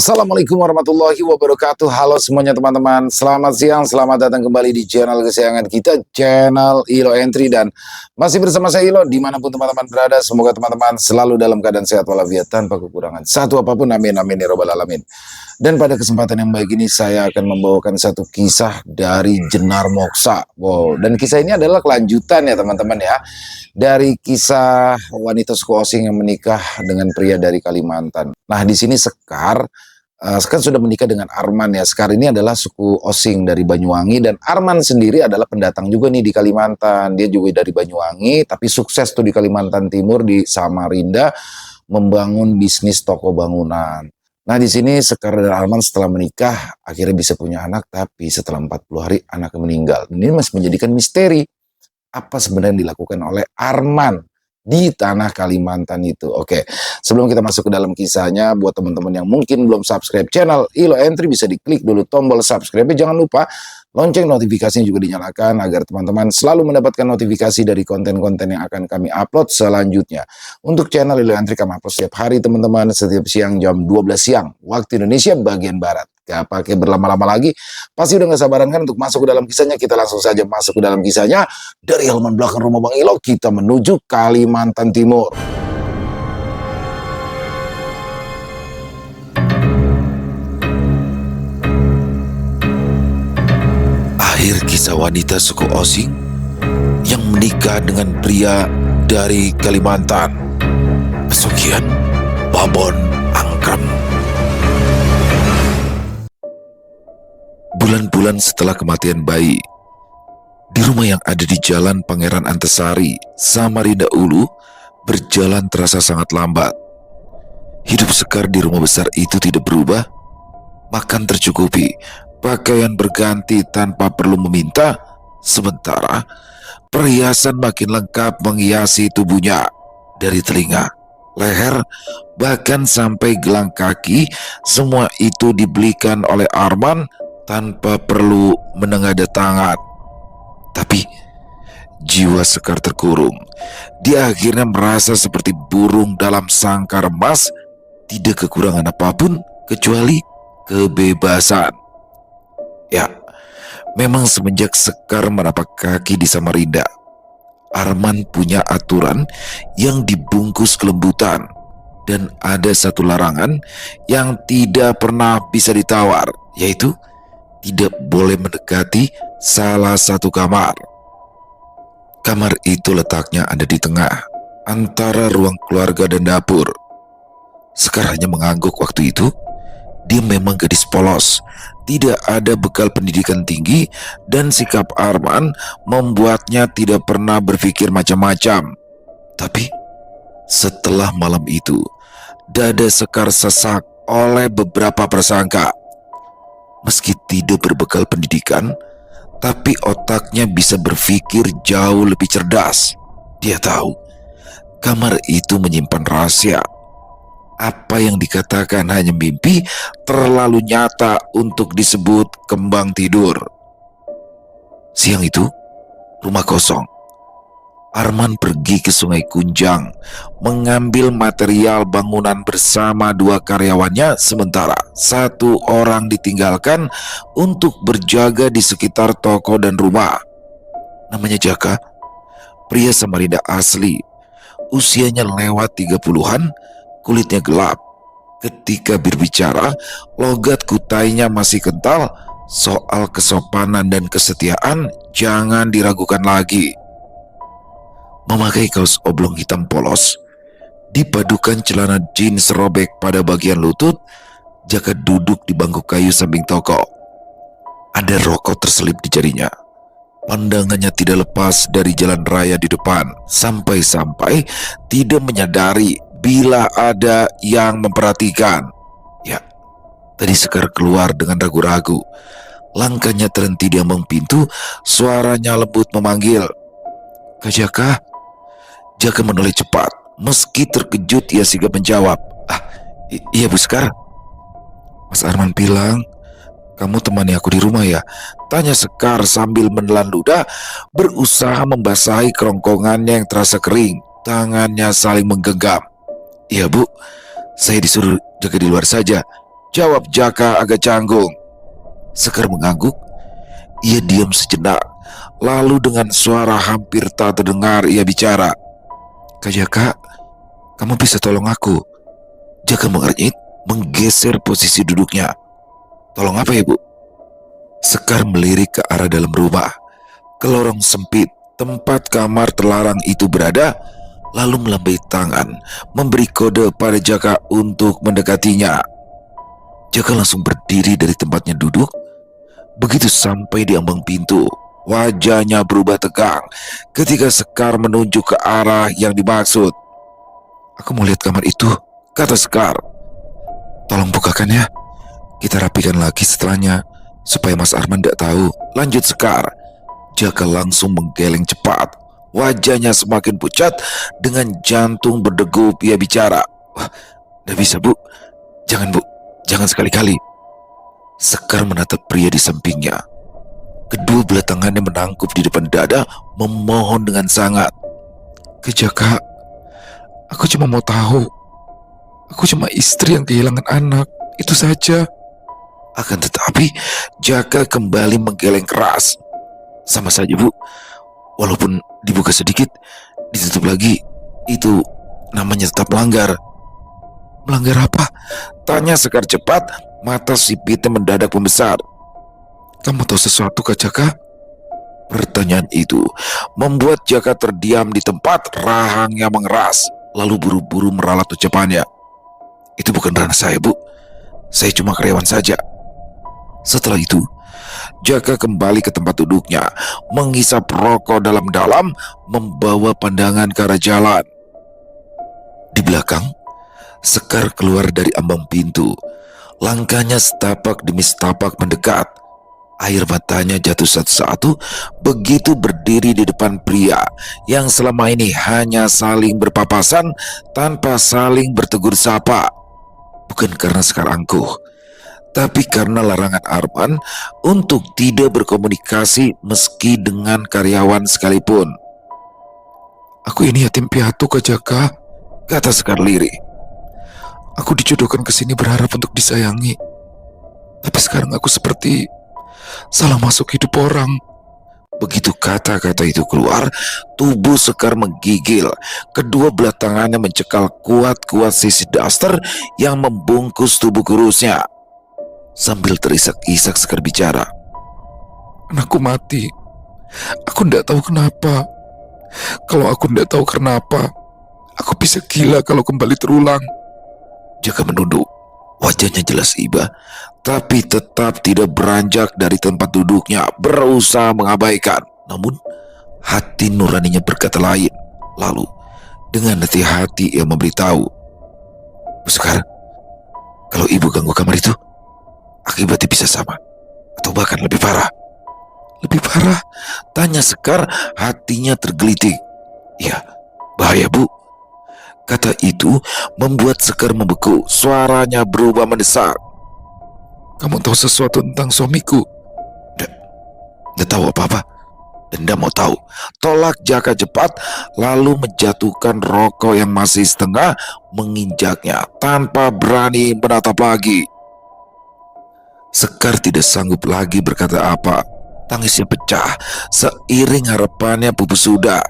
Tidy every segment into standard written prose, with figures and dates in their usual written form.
Assalamualaikum warahmatullahi wabarakatuh. Halo semuanya teman-teman. Selamat siang, selamat datang kembali di channel kesayangan kita, channel Ilo Entry. Dan masih bersama saya Ilo, dimanapun teman-teman berada. Semoga teman-teman selalu dalam keadaan sehat walafiat tanpa kekurangan satu apapun. Amin, amin ya robbal alamin. Dan pada kesempatan yang baik ini saya akan membawakan satu kisah dari Jenar Moksa. Wow, dan kisah ini adalah kelanjutan ya teman-teman ya, dari kisah wanita suku Osing yang menikah dengan pria dari Kalimantan. Nah, di sini Sekar sudah menikah dengan Arman ya. Sekar ini adalah suku Osing dari Banyuwangi, dan Arman sendiri adalah pendatang juga nih di Kalimantan. Dia juga dari Banyuwangi, tapi sukses tuh di Kalimantan Timur, di Samarinda, membangun bisnis toko bangunan. Nah, di sini Sekar dan Arman setelah menikah akhirnya bisa punya anak, tapi setelah 40 hari anaknya meninggal. Ini masih menjadikan misteri. Apa sebenarnya yang dilakukan oleh Arman di tanah Kalimantan itu? Oke, sebelum kita masuk ke dalam kisahnya, buat teman-teman yang mungkin belum subscribe channel Ilo Entry, bisa diklik dulu tombol subscribe. Jangan lupa lonceng notifikasinya juga dinyalakan agar teman-teman selalu mendapatkan notifikasi dari konten-konten yang akan kami upload selanjutnya. Untuk channel Ilo Entry kami upload setiap hari teman-teman, setiap siang jam 12 siang waktu Indonesia bagian Barat. Gak pakai berlama-lama lagi, pasti udah gak sabaran kan untuk masuk ke dalam kisahnya. Kita langsung saja masuk ke dalam kisahnya. Dari halaman belakang rumah Bang Ilo, kita menuju Kalimantan Timur. Akhir kisah wanita suku Osing yang menikah dengan pria dari Kalimantan. Pesugihan Babon Angkrem. Bulan-bulan setelah kematian bayi, di rumah yang ada di Jalan Pangeran Antasari, Samarinda Ulu, berjalan terasa sangat lambat. Hidup Sekar di rumah besar itu tidak berubah. Makan tercukupi, pakaian berganti tanpa perlu meminta, sementara perhiasan makin lengkap menghiasi tubuhnya. Dari telinga, leher, bahkan sampai gelang kaki, semua itu dibelikan oleh Arman tanpa perlu menengadah tangan. Tapi jiwa Sekar terkurung. Dia akhirnya merasa seperti burung dalam sangkar emas, tidak kekurangan apapun kecuali kebebasan. Ya, memang semenjak Sekar menapak kaki di Samarinda, Arman punya aturan yang dibungkus kelembutan, dan ada satu larangan yang tidak pernah bisa ditawar, yaitu tidak boleh mendekati salah satu kamar. Kamar itu letaknya ada di tengah, antara ruang keluarga dan dapur. Sekar hanya mengangguk waktu itu. Dia memang gadis polos, tidak ada bekal pendidikan tinggi, dan sikap Arman membuatnya tidak pernah berpikir macam-macam. Tapi setelah malam itu, dada Sekar sesak oleh beberapa prasangka. Meski tidak berbekal pendidikan, tapi otaknya bisa berpikir jauh lebih cerdas. Dia tahu kamar itu menyimpan rahasia. Apa yang dikatakan hanya mimpi, terlalu nyata untuk disebut kembang tidur. Siang itu, rumah kosong. Arman pergi ke Sungai Kunjang, mengambil material bangunan bersama dua karyawannya, sementara satu orang ditinggalkan untuk berjaga di sekitar toko dan rumah. Namanya Jaka, pria Samarinda asli. Usianya lewat 30-an, kulitnya gelap. Ketika berbicara, logat kutainya masih kental. Soal kesopanan dan kesetiaan jangan diragukan lagi. Memakai kaos oblong hitam polos, dipadukan celana jeans robek pada bagian lutut, Jaka duduk di bangku kayu samping toko. Ada rokok terselip di jarinya. Pandangannya tidak lepas dari jalan raya di depan, sampai-sampai tidak menyadari bila ada yang memperhatikan. Ya, tadi Sekar keluar dengan ragu-ragu. Langkahnya terhenti di ambang pintu, suaranya lembut memanggil, "Kak Jaka?" Jaka menoleh cepat. Meski terkejut, ia sigap menjawab, Iya Bu Sekar." "Mas Arman bilang kamu temani aku di rumah ya?" tanya Sekar sambil menelan ludah, berusaha membasahi kerongkongannya yang terasa kering. Tangannya saling menggenggam. "Iya Bu, saya disuruh jaga di luar saja. Jawab Jaka agak canggung. Sekar mengangguk. Ia diam sejenak. Lalu dengan suara hampir tak terdengar ia bicara. Kak Jaka, kamu bisa tolong aku? Jaka mengernyit, menggeser posisi duduknya. Tolong apa ya, Bu? Sekar melirik ke arah dalam rumah, ke lorong sempit tempat kamar terlarang itu berada, lalu melambai tangan, memberi kode pada Jaka untuk mendekatinya. Jaka langsung berdiri dari tempatnya duduk. Begitu sampai di ambang pintu, wajahnya berubah tegang ketika Sekar menunjuk ke arah yang dimaksud. Aku mau lihat kamar itu, kata Sekar. Tolong bukakan ya, kita rapikan lagi setelahnya, supaya Mas Arman tidak tahu, lanjut Sekar. Jaka langsung menggeleng cepat. Wajahnya semakin pucat, dengan jantung berdegup ia bicara. Wah, tidak bisa, Bu. Jangan, Bu. Jangan sekali-kali. Sekar menatap pria di sampingnya. Kedua belah tangannya menangkup di depan dada, memohon dengan sangat. Jaka, aku cuma mau tahu. Aku cuma istri yang kehilangan anak, itu saja. Akan tetapi, Jaka kembali menggeleng keras. Sama saja, Bu. Walaupun dibuka sedikit, ditutup lagi, itu namanya tetap melanggar. Melanggar apa? Tanya Sekar cepat, mata sipitnya mendadak membesar. Kamu tahu sesuatu, Kak Jaka? Pertanyaan itu membuat Jaka terdiam di tempat, rahangnya mengeras, lalu buru-buru meralat ucapannya. Itu bukan ranah saya, Bu. Saya cuma karyawan saja. Setelah itu, Jaka kembali ke tempat duduknya, menghisap rokok dalam-dalam, membawa pandangan ke arah jalan. Di belakang, Sekar keluar dari ambang pintu. Langkahnya setapak demi setapak mendekat. Air matanya jatuh satu-satu begitu berdiri di depan pria yang selama ini hanya saling berpapasan tanpa saling bertegur sapa. Bukan karena Sekar angkuh, tapi karena larangan Arman untuk tidak berkomunikasi meski dengan karyawan sekalipun. Aku ini yatim piatu, Kak Jaka, kata Sekar lirih. Aku dijodohkan ke sini berharap untuk disayangi. Tapi sekarang aku seperti salah masuk hidup orang. Begitu kata-kata itu keluar, tubuh Sekar menggigil. Kedua belah tangannya mencekal kuat-kuat sisi daster yang membungkus tubuh kurusnya. Sambil terisak-isak Sekar bicara. Anakku mati. Aku tidak tahu kenapa. Kalau aku tidak tahu kenapa, aku bisa gila kalau kembali terulang. Jaka menunduk. Wajahnya jelas iba, tapi tetap tidak beranjak dari tempat duduknya, berusaha mengabaikan. Namun, hati nuraninya berkata lain. Lalu, dengan hati-hati ia memberitahu. Bu Sekar, kalau ibu ganggu kamar itu, akibatnya bisa sama, atau bahkan lebih parah. Lebih parah? Tanya Sekar, hatinya tergelitik. Ya, bahaya, Bu. Kata itu membuat Sekar membeku, suaranya berubah mendesak. Kamu tahu sesuatu tentang suamiku? Tidak tahu apa-apa, dan tidak mau tahu. Tolak Jaka cepat, lalu menjatuhkan rokok yang masih setengah, menginjaknya tanpa berani menatap lagi. Sekar tidak sanggup lagi berkata apa. Tangisnya pecah, seiring harapannya pupus sudah.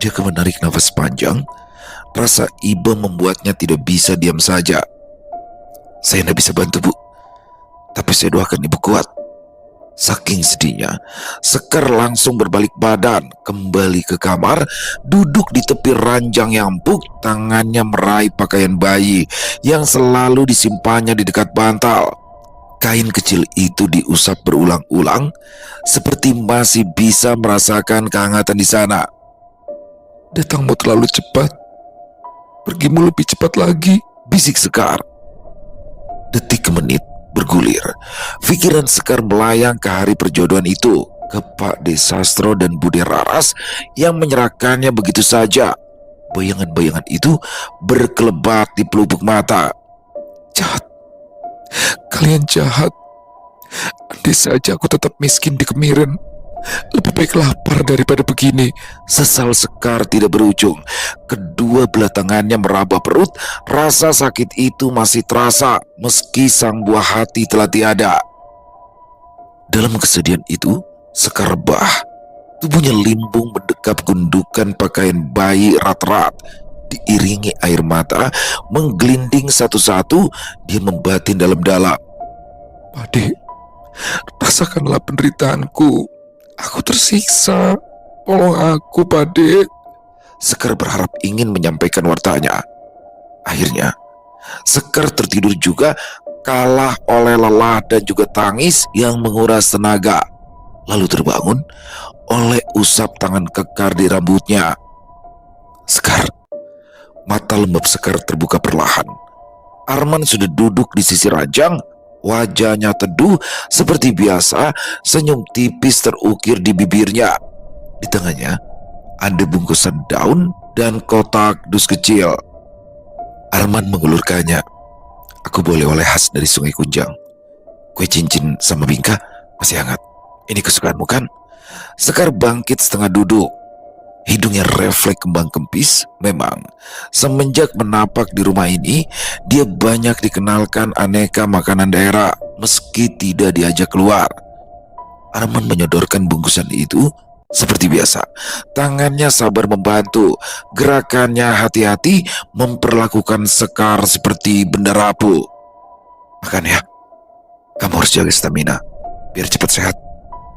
Jaka menarik nafas panjang. Rasa iba membuatnya tidak bisa diam saja. Saya tidak bisa bantu, Bu, tapi saya doakan ibu kuat. Saking sedihnya, Sekar langsung berbalik badan, kembali ke kamar, duduk di tepi ranjang yang empuk, tangannya meraih pakaian bayi yang selalu disimpannya di dekat bantal. Kain kecil itu diusap berulang-ulang, seperti masih bisa merasakan kehangatan di sana. Datangmu terlalu cepat. Pergimu lebih cepat lagi, bisik Sekar. Detik ke menit bergulir. Pikiran Sekar melayang ke hari perjodohan itu, ke Pak Desastro dan Bude Raras yang menyerahkannya begitu saja. Bayangan-bayangan itu berkelebat di pelupuk mata. Jahat. Kalian jahat. Andai saja aku tetap miskin di Kemiren, Lebih baik lapar daripada begini. Sesal Sekar tidak berujung. Kedua belah tangannya meraba perut. Rasa sakit itu masih terasa meski sang buah hati telah tiada. Dalam kesedihan itu, Sekar rebah. Tubuhnya limbung mendekap gundukan pakaian bayi erat-erat. Diiringi air mata menggelinding satu-satu, dia membatin dalam-dalam. Pade, rasakanlah penderitaanku. Aku tersiksa. Tolong aku, Pade. Sekar berharap ingin menyampaikan wartanya. Akhirnya, Sekar tertidur juga, kalah oleh lelah dan juga tangis yang menguras tenaga. Lalu terbangun oleh usap tangan Kekar di rambutnya. Sekar, mata lembab Sekar terbuka perlahan. Arman sudah duduk di sisi ranjang. Wajahnya teduh seperti biasa, senyum tipis terukir di bibirnya. Di tangannya ada bungkusan daun dan kotak dus kecil. Arman mengulurkannya. Aku boleh oleh khas dari Sungai Kunjang. Kue cincin sama bingka masih hangat. Ini kesukaanmu kan? Sekar bangkit setengah duduk. Hidungnya refleks kembang kempis. Memang, semenjak menapak di rumah ini, dia banyak dikenalkan aneka makanan daerah meski tidak diajak keluar. Arman menyodorkan bungkusan itu seperti biasa. Tangannya sabar membantu, gerakannya hati-hati memperlakukan Sekar seperti benda rapuh. Makan ya, kamu harus jaga stamina, biar cepat sehat,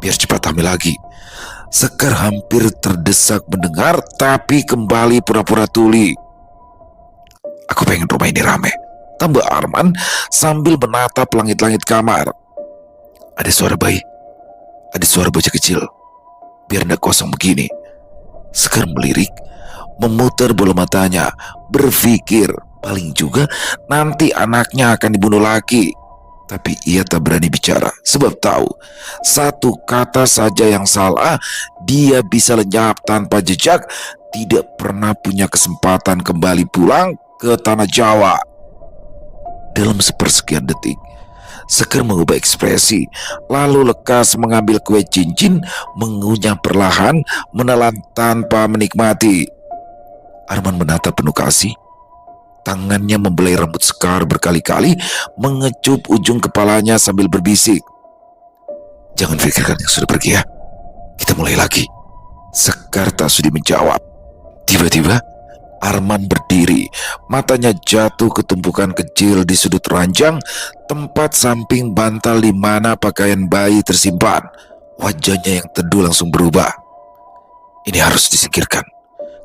biar cepat hamil lagi. Sekar hampir terdesak mendengar, tapi kembali pura-pura tuli. Aku pengen rumah ini rame, tambah Arman sambil menatap langit-langit kamar. Ada suara bayi, ada suara bocah kecil. Biar ndak kosong begini. Sekar melirik, memutar bola matanya, berpikir paling juga nanti anaknya akan dibunuh lagi. Tapi ia tak berani bicara, sebab tahu satu kata saja yang salah, dia bisa lenyap tanpa jejak, tidak pernah punya kesempatan kembali pulang ke tanah Jawa. Dalam sepersekian detik, Sekar mengubah ekspresi, lalu lekas mengambil kue cincin, mengunyah perlahan, menelan tanpa menikmati. Arman menatap penuh kasih. Tangannya membelai rambut Sekar berkali-kali, mengecup ujung kepalanya sambil berbisik. Jangan pikirkan yang sudah pergi ya. Kita mulai lagi. Sekar tak sudi menjawab. Tiba-tiba, Arman berdiri. Matanya jatuh ke tumpukan kecil di sudut ranjang, tempat samping bantal di mana pakaian bayi tersimpan. Wajahnya yang teduh langsung berubah. Ini harus disingkirkan.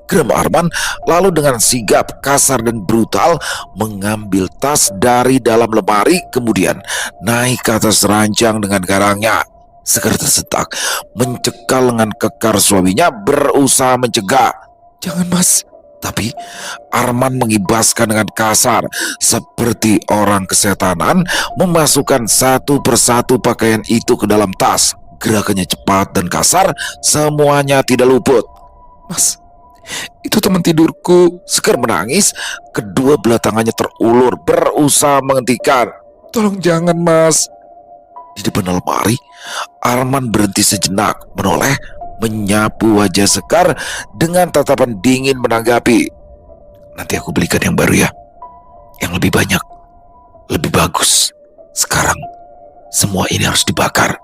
Geram Arman, lalu dengan sigap, kasar dan brutal mengambil tas dari dalam lemari, kemudian naik ke atas ranjang dengan garangnya. Sekar tersentak, mencekal lengan Kekar suaminya, berusaha mencegah. Jangan mas. Tapi Arman mengibaskan dengan kasar, seperti orang kesetanan, memasukkan satu persatu pakaian itu ke dalam tas. Gerakannya cepat dan kasar, semuanya tidak luput. Mas, itu teman tidurku. Sekar menangis, kedua belah tangannya terulur, berusaha menghentikan. Tolong jangan mas. Di depan lemari, Arman berhenti sejenak, menoleh, menyapu wajah Sekar dengan tatapan dingin menanggapi. Nanti aku belikan yang baru ya, yang lebih banyak, lebih bagus. Sekarang semua ini harus dibakar.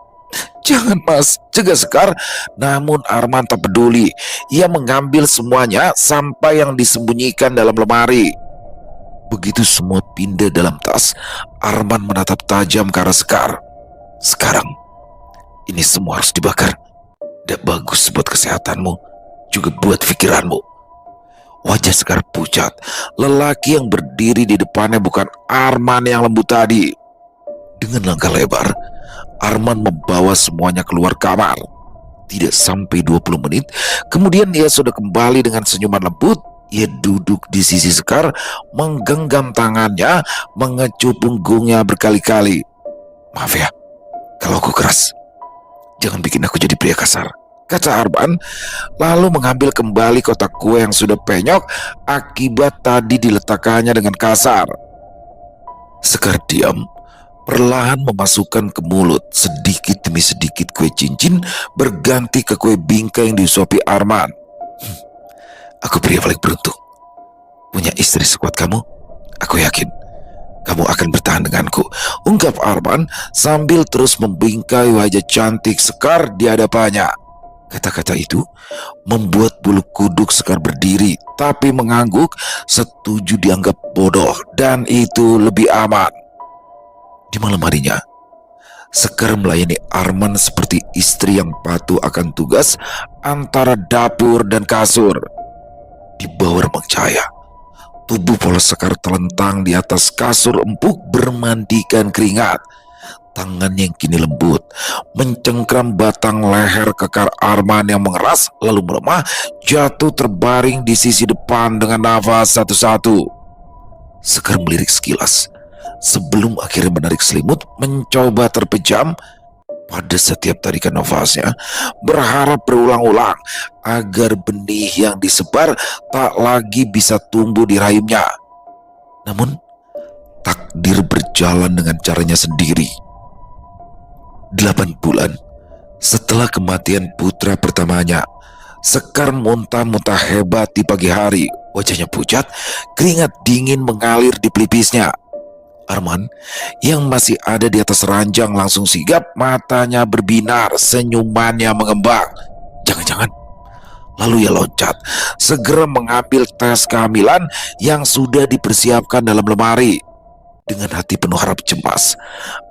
Jangan mas, cegah Sekar. Namun Arman tak peduli. Ia mengambil semuanya sampai yang disembunyikan dalam lemari. Begitu semua pindah dalam tas, Arman menatap tajam ke arah Sekar. Sekarang ini semua harus dibakar. Tidak bagus buat kesehatanmu, juga buat pikiranmu. Wajah Sekar pucat. Lelaki yang berdiri di depannya bukan Arman yang lembut tadi. Dengan langkah lebar, Arman membawa semuanya keluar kamar. Tidak sampai 20 menit, kemudian ia sudah kembali dengan senyuman lembut. Ia duduk di sisi Sekar, menggenggam tangannya, mengecup punggungnya berkali-kali. Maaf ya, kalau aku keras. Jangan bikin aku jadi pria kasar, kata Arman, lalu mengambil kembali kotak kue yang sudah penyok akibat tadi diletakkannya dengan kasar. Sekar diam, perlahan memasukkan ke mulut. Sedikit demi sedikit kue cincin berganti ke kue bingkai yang disuapi Arman. Aku pria paling beruntung. Punya istri sekuat kamu, aku yakin kamu akan bertahan denganku, ungkap Arman sambil terus membingkai wajah cantik Sekar di hadapannya. Kata-kata itu membuat bulu kuduk Sekar berdiri, tapi mengangguk, setuju dianggap bodoh dan itu lebih aman. Di malam harinya, Sekar melayani Arman seperti istri yang patuh akan tugas antara dapur dan kasur. Di bawah remang cahaya, tubuh polos Sekar telentang di atas kasur empuk bermandikan keringat. Tangannya yang kini lembut mencengkram batang leher kekar Arman yang mengeras lalu melemah, jatuh terbaring di sisi depan dengan nafas satu-satu. Sekar melirik sekilas sebelum akhirnya menarik selimut, mencoba terpejam pada setiap tarikan nafasnya, berharap berulang-ulang agar benih yang disebar tak lagi bisa tumbuh di rahimnya. Namun takdir berjalan dengan caranya sendiri. 8 bulan setelah kematian putra pertamanya, Sekar muntah-muntah hebat di pagi hari. Wajahnya pucat, keringat dingin mengalir di pelipisnya. Arman yang masih ada di atas ranjang langsung sigap, matanya berbinar, senyumannya mengembang. Jangan-jangan lalu ia loncat, segera mengambil tes kehamilan yang sudah dipersiapkan dalam lemari. Dengan hati penuh harap cemas,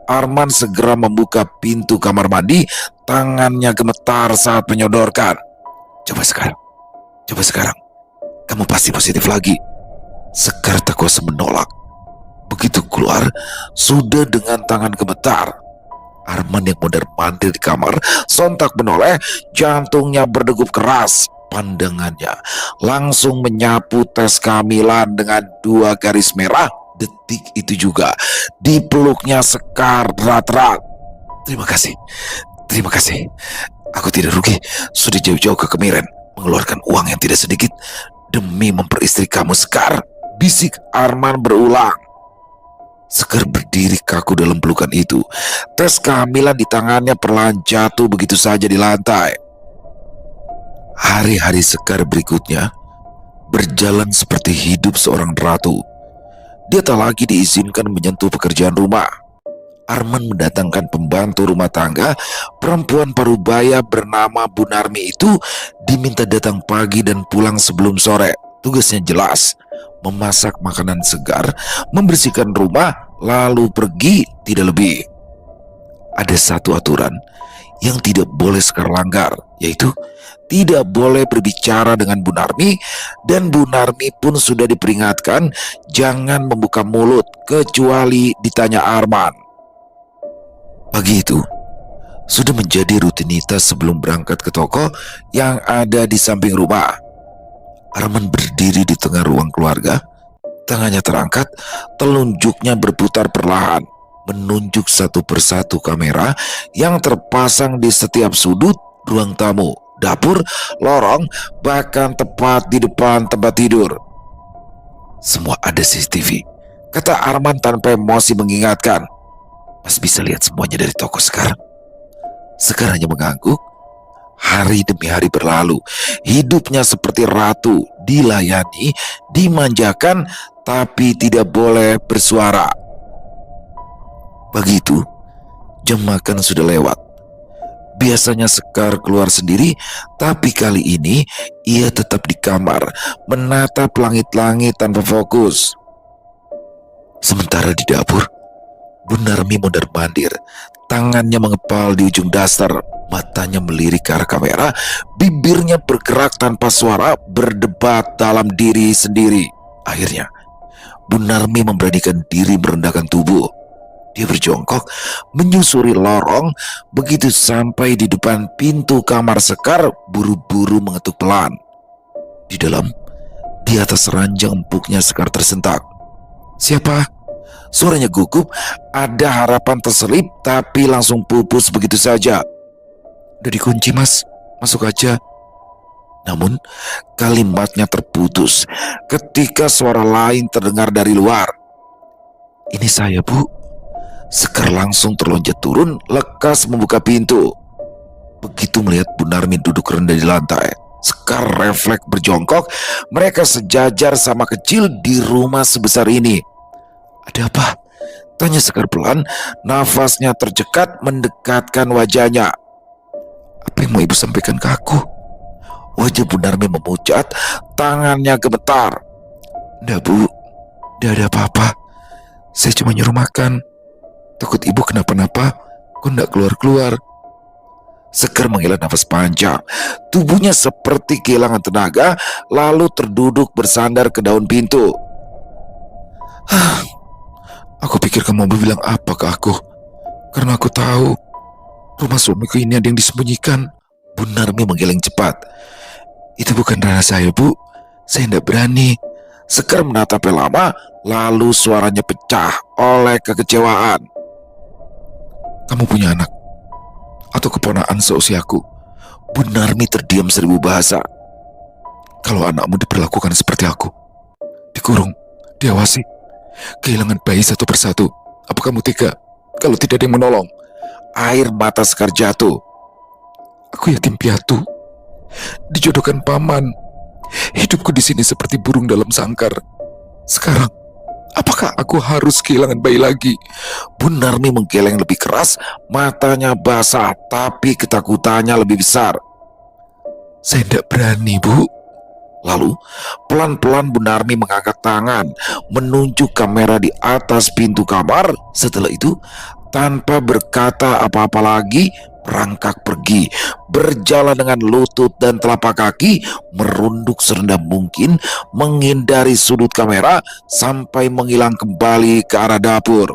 Arman segera membuka pintu kamar mandi, tangannya gemetar saat menyodorkan. Coba sekarang, kamu pasti positif lagi. Sekar tak kuasa menolak. Begitu keluar, sudah dengan tangan gemetar. Arman yang mondar-mandir di kamar sontak menoleh, jantungnya berdegup keras. Pandangannya langsung menyapu tes kehamilan dengan 2 garis merah. Detik itu juga dipeluknya Sekar erat-erat. Terima kasih. Aku tidak rugi, sudah jauh-jauh ke Kemiren mengeluarkan uang yang tidak sedikit demi memperistri kamu, Sekar, bisik Arman berulang. Sekar berdiri kaku dalam pelukan itu. Tes kehamilan di tangannya perlahan jatuh begitu saja di lantai. Hari-hari Sekar berikutnya berjalan seperti hidup seorang ratu. Dia tak lagi diizinkan menyentuh pekerjaan rumah. Arman mendatangkan pembantu rumah tangga, perempuan parubaya bernama Bu Narmi itu diminta datang pagi dan pulang sebelum sore. Tugasnya jelas, memasak makanan segar, membersihkan rumah, lalu pergi, tidak lebih. Ada satu aturan yang tidak boleh Sekar langgar, yaitu tidak boleh berbicara dengan Bu Narmi, dan Bu Narmi pun sudah diperingatkan jangan membuka mulut kecuali ditanya Arman. Pagi itu sudah menjadi rutinitas sebelum berangkat ke toko yang ada di samping rumah. Arman berdiri di tengah ruang keluarga, tangannya terangkat, telunjuknya berputar perlahan, menunjuk satu persatu kamera yang terpasang di setiap sudut ruang tamu, dapur, lorong, bahkan tepat di depan tempat tidur. Semua ada CCTV, kata Arman tanpa emosi mengingatkan. Mas bisa lihat semuanya dari toko sekarang. Sekar hanya mengangguk. Hari demi hari berlalu, hidupnya seperti ratu, dilayani, dimanjakan, tapi tidak boleh bersuara. Pagi itu, jam makan sudah lewat. Biasanya Sekar keluar sendiri, tapi kali ini ia tetap di kamar, menatap langit-langit tanpa fokus. Sementara di dapur, Bu Narmi mondar-mandir, tangannya mengepal di ujung daster, matanya melirik ke arah kamera, bibirnya bergerak tanpa suara, berdebat dalam diri sendiri. Akhirnya, Bu Narmi memberanikan diri merendahkan tubuh. Dia berjongkok, menyusuri lorong, begitu sampai di depan pintu kamar Sekar, buru-buru mengetuk pelan. Di dalam, di atas ranjang empuknya Sekar tersentak. Siapa? Suaranya gugup, ada harapan terselip, tapi langsung pupus begitu saja. Udah dikunci, Mas, masuk aja. Namun kalimatnya terputus ketika suara lain terdengar dari luar. Ini saya, Bu. Sekar langsung terlonjak turun, lekas membuka pintu. Begitu melihat Bu Narmi duduk rendah di lantai, Sekar refleks berjongkok. Mereka sejajar sama kecil di rumah sebesar ini. "Ada apa?" tanya Sekar pelan, nafasnya tercekat mendekatkan wajahnya. "Apa yang mau ibu sampaikan ke aku?" Wajah Bu Narmi memucat, tangannya gemetar. "Nggak Bu, nggak ada apa-apa. Saya cuma nyuruh makan. Takut ibu kenapa-napa, kok nggak keluar-keluar." Sekar menghela nafas panjang. Tubuhnya seperti kehilangan tenaga, lalu terduduk bersandar ke daun pintu. "Aku pikir kamu mau bilang apa ke aku. Karena aku tahu rumah suamiku ini ada yang disembunyikan." Bu Narmi menggeleng cepat. "Itu bukan ranah saya, Bu. Saya tidak berani." Sekar menatapnya lama, lalu suaranya pecah oleh kekecewaan. "Kamu punya anak? Atau keponakan seusiaku?" Bu Narmi terdiam 1000 bahasa. "Kalau anakmu diperlakukan seperti aku, dikurung, diawasi, kehilangan bayi satu persatu, apa kamu tega kalau tidak ada yang menolong?" Air mata Sekar jatuh. "Aku yatim piatu, dijodohkan paman. Hidupku di sini seperti burung dalam sangkar. Sekarang, apakah aku harus kehilangan bayi lagi?" Bu Narmi menggeleng lebih keras, matanya basah, tapi ketakutannya lebih besar. "Saya tidak berani, Bu." Lalu, pelan-pelan Bu Narmi mengangkat tangan, menunjuk kamera di atas pintu kamar. Setelah itu, tanpa berkata apa-apa lagi, merangkak pergi, berjalan dengan lutut dan telapak kaki, merunduk serendah mungkin, menghindari sudut kamera, sampai menghilang kembali ke arah dapur.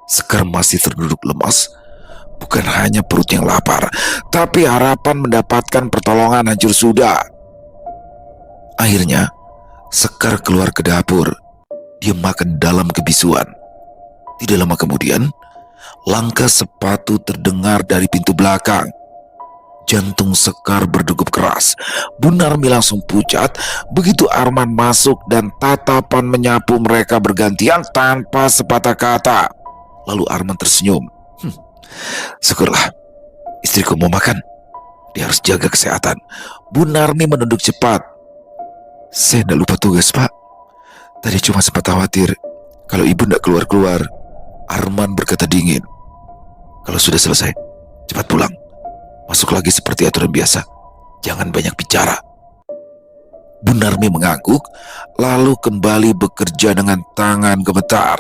Sekar masih terduduk lemas. Bukan hanya perut yang lapar, tapi harapan mendapatkan pertolongan hancur sudah. Akhirnya, Sekar keluar ke dapur. Dia makan dalam kebisuan. Tidak lama kemudian, langkah sepatu terdengar dari pintu belakang. Jantung Sekar berdegup keras. Bu Narmi langsung pucat begitu Arman masuk dan tatapan menyapu mereka bergantian tanpa sepatah kata. Lalu Arman tersenyum. "Syukurlah, istriku mau makan. Dia harus jaga kesehatan." Bu Narmi menunduk cepat. "Saya tidak lupa tugas, Pak. Tadi cuma sempat khawatir kalau ibu tidak keluar-keluar." Arman berkata dingin. "Kalau sudah selesai, cepat pulang. Masuk lagi seperti aturan biasa. Jangan banyak bicara." Bu Narmi mengangguk, lalu kembali bekerja dengan tangan gemetar.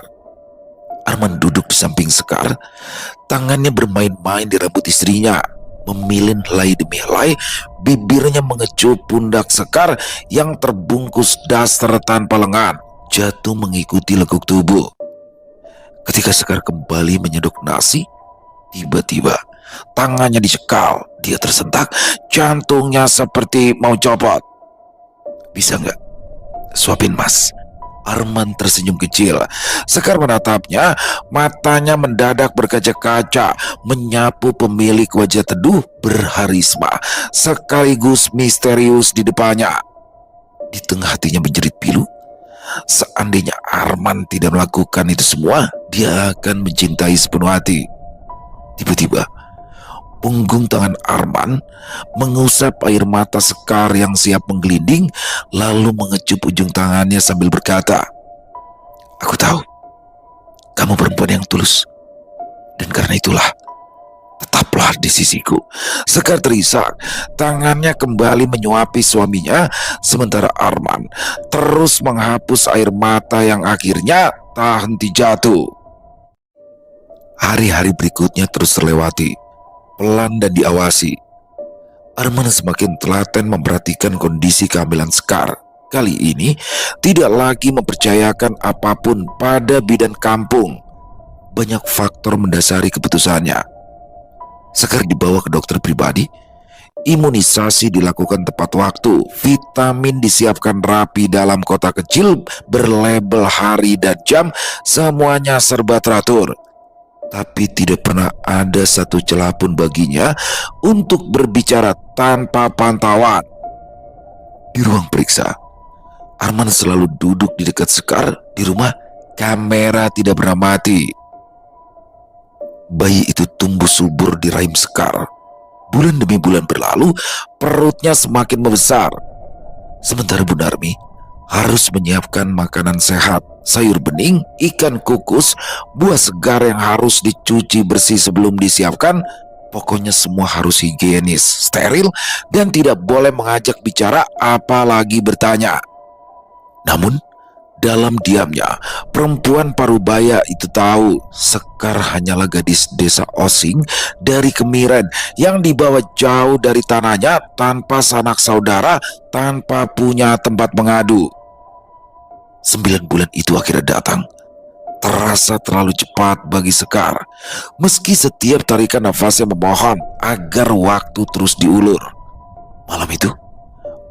Arman duduk di samping Sekar. Tangannya bermain-main di rambut istrinya, memilin helai demi helai. Bibirnya mengecup pundak Sekar yang terbungkus daster tanpa lengan, jatuh mengikuti leguk tubuh. Ketika Sekar kembali menyedok nasi, tiba-tiba tangannya dicekal. Dia tersentak, jantungnya seperti mau copot. "Bisa nggak suapin Mas?" Arman tersenyum kecil. Sekar menatapnya, matanya mendadak berkaca-kaca, menyapu pemilik wajah teduh berharisma, sekaligus misterius di depannya. Di tengah hatinya menjerit pilu. Seandainya Arman tidak melakukan itu semua, dia akan mencintai sepenuh hati. Tiba-tiba, punggung tangan Arman mengusap air mata Sekar yang siap menggelinding, lalu mengecup ujung tangannya sambil berkata, "Aku tahu, kamu perempuan yang tulus. Dan karena itulah, tetaplah di sisiku." Sekar terisak, tangannya kembali menyuapi suaminya, sementara Arman terus menghapus air mata yang akhirnya tak henti jatuh. Hari-hari berikutnya terus terlewati, pelan dan diawasi. Arman semakin telaten memperhatikan kondisi kehamilan Sekar. Kali ini tidak lagi mempercayakan apapun pada bidan kampung. Banyak faktor mendasari keputusannya. Sekar dibawa ke dokter pribadi, imunisasi dilakukan tepat waktu, vitamin disiapkan rapi dalam kotak kecil berlabel hari dan jam, semuanya serba teratur. Tapi tidak pernah ada satu celah pun baginya untuk berbicara tanpa pantauan. Di ruang periksa, Arman selalu duduk di dekat Sekar. Di rumah, kamera tidak pernah mati. Bayi itu tumbuh subur di rahim Sekar. Bulan demi bulan berlalu, perutnya semakin membesar. Sementara Bu Narmi harus menyiapkan makanan sehat, sayur bening, ikan kukus, buah segar yang harus dicuci bersih sebelum disiapkan. Pokoknya semua harus higienis, steril, dan tidak boleh mengajak bicara apalagi bertanya. Namun, dalam diamnya, perempuan parubaya itu tahu Sekar hanyalah gadis desa Osing dari Kemiren yang dibawa jauh dari tanahnya tanpa sanak saudara, tanpa punya tempat mengadu. 9 bulan itu akhirnya datang. Terasa terlalu cepat bagi Sekar, meski setiap tarikan nafasnya memohon agar waktu terus diulur. Malam itu,